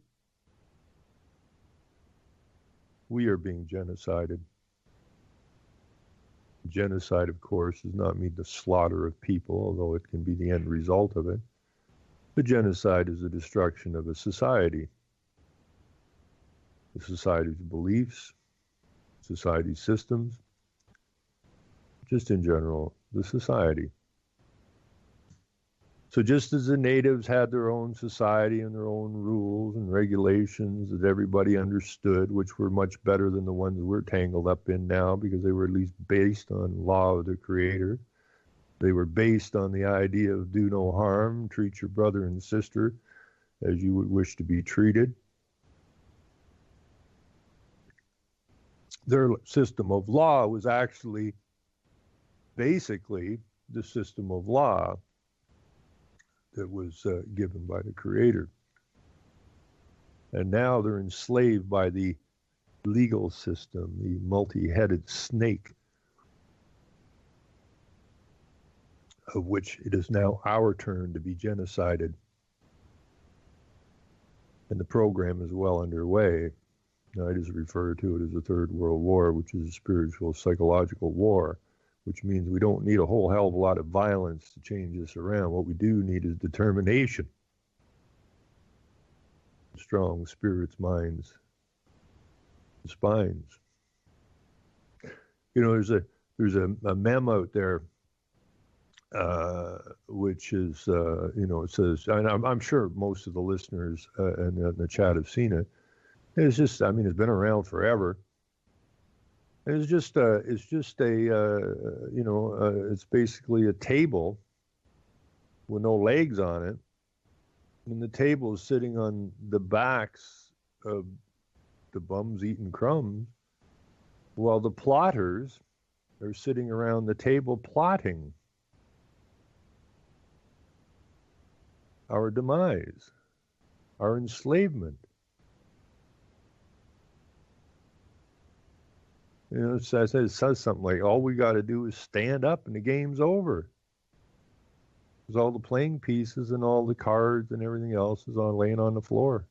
we are being genocided. Genocide, of course, does not mean the slaughter of people, although it can be the end result of it. The genocide is the destruction of a society. The society's beliefs, society's systems, just in general, the society. So just as the natives had their own society and their own rules and regulations that everybody understood, which were much better than the ones we're tangled up in now because they were at least based on law of the Creator. They were based on the idea of do no harm, treat your brother and sister as you would wish to be treated. Their system of law was actually basically the system of law that was given by the Creator. And now they're enslaved by the legal system, the multi-headed snake, of which it is now our turn to be genocided. And the program is well underway. Now, I just refer to it as the Third World War, which is a spiritual, psychological war, which means we don't need a whole hell of a lot of violence to change this around. What we do need is determination. Strong spirits, minds, and spines. You know, there's a meme out there, which is, it says, and I'm sure most of the listeners in the chat have seen it. It's just, it's been around forever. It's basically a table with no legs on it. And the table is sitting on the backs of the bums eating crumbs, while the plotters They're sitting around the table plotting our demise, our enslavement. You know, it says something like, all we got to do is stand up and the game's over. Because all the playing pieces and all the cards and everything else is laying on the floor.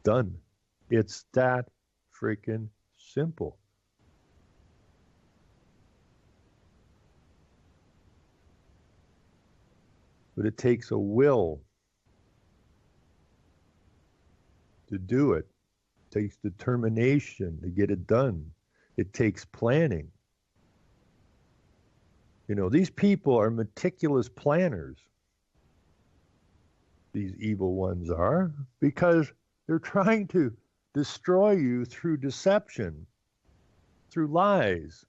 Done. It's that freaking simple. But it takes a will to do it. It takes determination to get it done. It takes planning. You know, these people are meticulous planners. These evil ones are, because they're trying to destroy you through deception, through lies.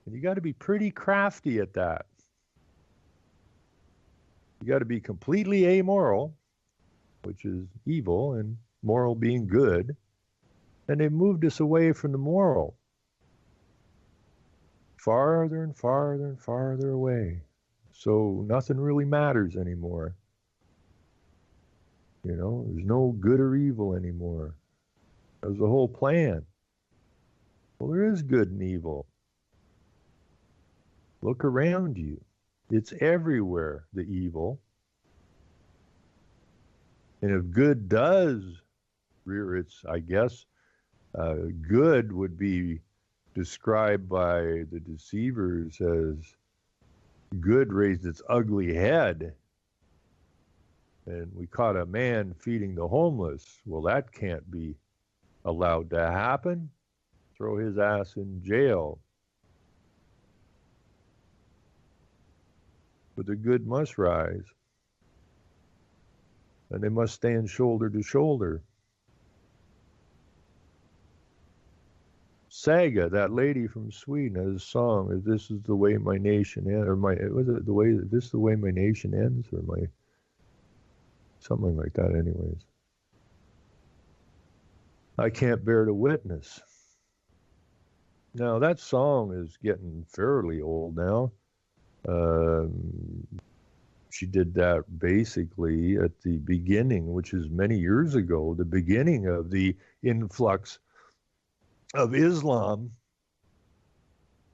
And you got to be pretty crafty at that. You got to be completely amoral, which is evil, and moral being good. And they've moved us away from the moral. Farther and farther and farther away. So nothing really matters anymore. You know, there's no good or evil anymore. That was the whole plan. Well, there is good and evil. Look around you. It's everywhere, the evil. And if good does rear its, I guess, good would be described by the deceivers as good raised its ugly head. And we caught a man feeding the homeless. Well, that can't be allowed to happen. Throw his ass in jail. But the good must rise. And they must stand shoulder to shoulder. Saga, that lady from Sweden, has a song, "This is the way my nation ends," or was it the way, "This is the way my nation ends," or something like that anyways. I can't bear to witness. Now, that song is getting fairly old now. She did that basically at the beginning, which is many years ago, the beginning of the influx of Islam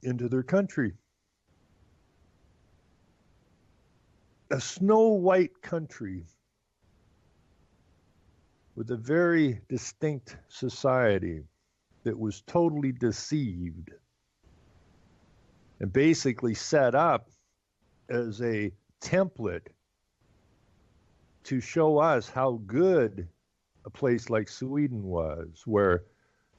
into their country. A snow white country with a very distinct society that was totally deceived and basically set up as a template to show us how good a place like Sweden was, where,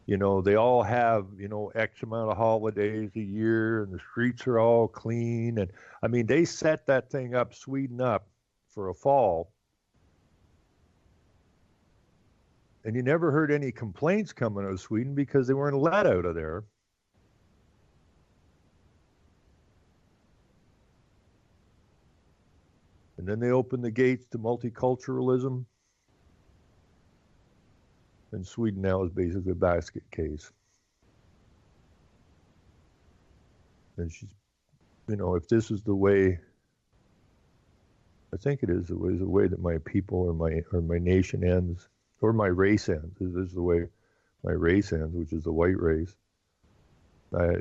you know, they all have, you know, X amount of holidays a year and the streets are all clean. And I mean, they set that thing up, Sweden up, for a fall. And you never heard any complaints coming out of Sweden because they weren't let out of there. And then they opened the gates to multiculturalism. And Sweden now is basically a basket case. And she's, you know, if this is the way, I think it is the way that my people or my nation ends, or my race ends. This is the way my race ends, which is the white race.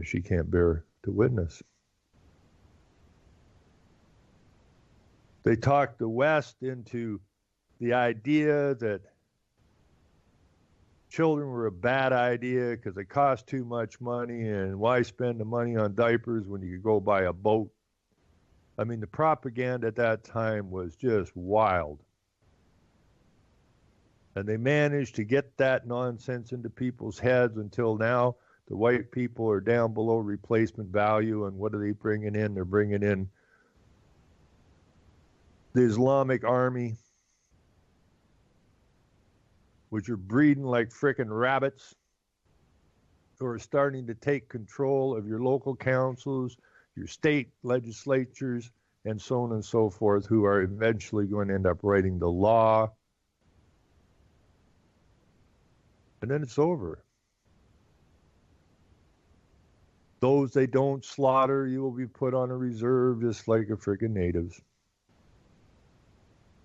She can't bear to witness. They talked the West into the idea that children were a bad idea because they cost too much money, and why spend the money on diapers when you could go buy a boat? I mean, the propaganda at that time was just wild. And they managed to get that nonsense into people's heads until now the white people are down below replacement value. And what are they bringing in? They're bringing in the Islamic Army, which are breeding like frickin' rabbits, who are starting to take control of your local councils, your state legislatures, and so on and so forth, who are eventually going to end up writing the law. And then it's over. Those they don't slaughter, you will be put on a reserve just like the freaking natives.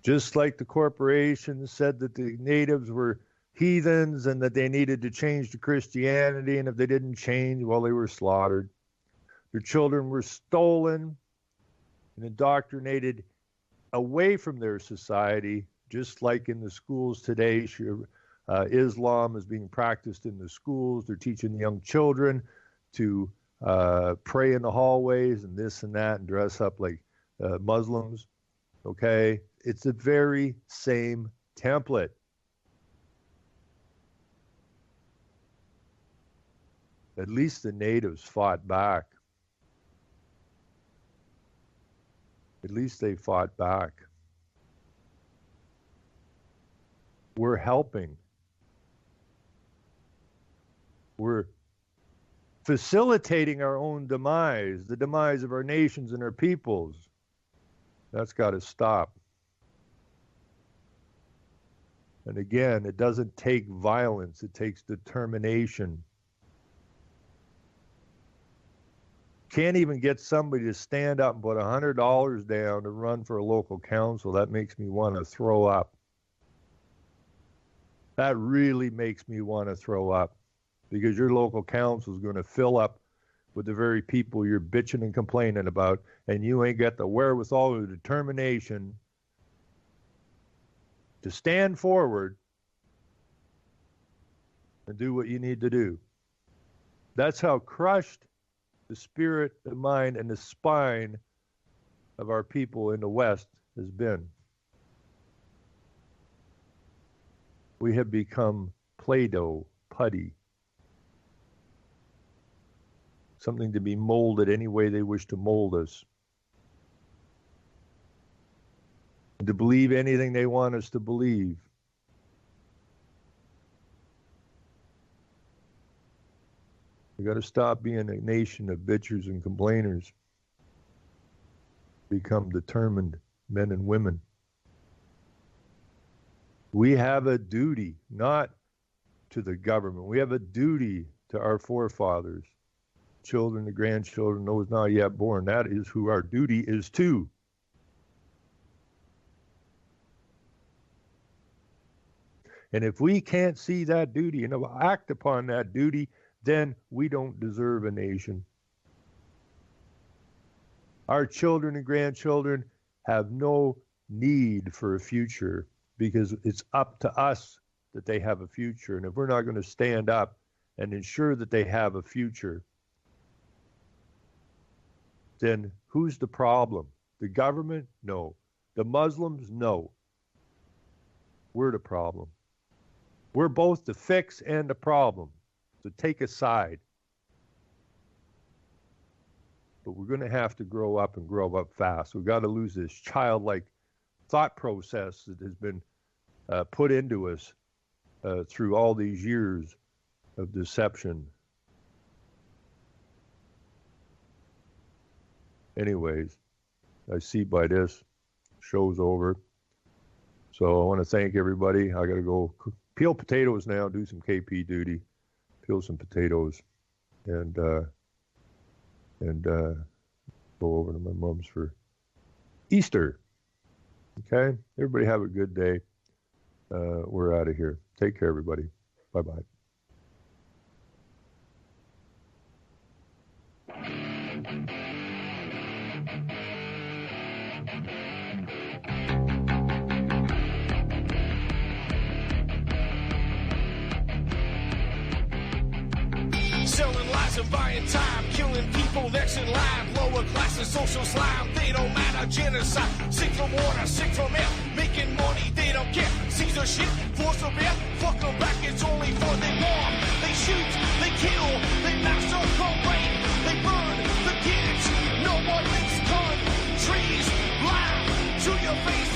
Just like the corporations said that the natives were heathens and that they needed to change to Christianity, and if they didn't change, well, they were slaughtered. Their children were stolen and indoctrinated away from their society, just like in the schools today. Islam is being practiced in the schools. They're teaching the young children to pray in the hallways and this and that and dress up like Muslims. Okay? It's the very same template. At least the natives fought back. At least they fought back. We're helping. We're facilitating our own demise, the demise of our nations and our peoples. That's got to stop. And again, it doesn't take violence, it takes determination. Can't even get somebody to stand up and put $100 down to run for a local council. That makes me want to throw up. That really makes me want to throw up, because your local council is going to fill up with the very people you're bitching and complaining about, and you ain't got the wherewithal or the determination to stand forward and do what you need to do. That's how crushed the spirit, the mind, and the spine of our people in the West has been. We have become Play-Doh, putty, something to be molded any way they wish to mold us, and to believe anything they want us to believe. We got to stop being a nation of bitchers and complainers. Become determined men and women. We have a duty, not to the government. We have a duty to our forefathers, children, the grandchildren, those not yet born. That is who our duty is to. And if we can't see that duty and act upon that duty, then we don't deserve a nation. Our children and grandchildren have no need for a future, because it's up to us that they have a future. And if we're not going to stand up and ensure that they have a future, then who's the problem? The government? No. The Muslims? No. We're the problem. We're both the fix and the problem. So take a side. But we're going to have to grow up and grow up fast. We've got to lose this childlike thought process that has been put into us through all these years of deception. Anyways, I see by this, show's over. So I want to thank everybody. I got to go peel potatoes now, do some KP duty, peel some potatoes, and go over to my mom's for Easter. Okay? Everybody have a good day. We're out of here. Take care, everybody. Bye-bye.
Selling lies and buying time, killing people next in line. Lower classes, social slime, they don't matter. Genocide, sick from water, sick from air. Making money, they don't care. Caesar shit, force of air. Fuck them back, it's only for they war. They shoot, they kill, they massacre, rape, they burn the kids. No more links, gun, trees, lie to your face.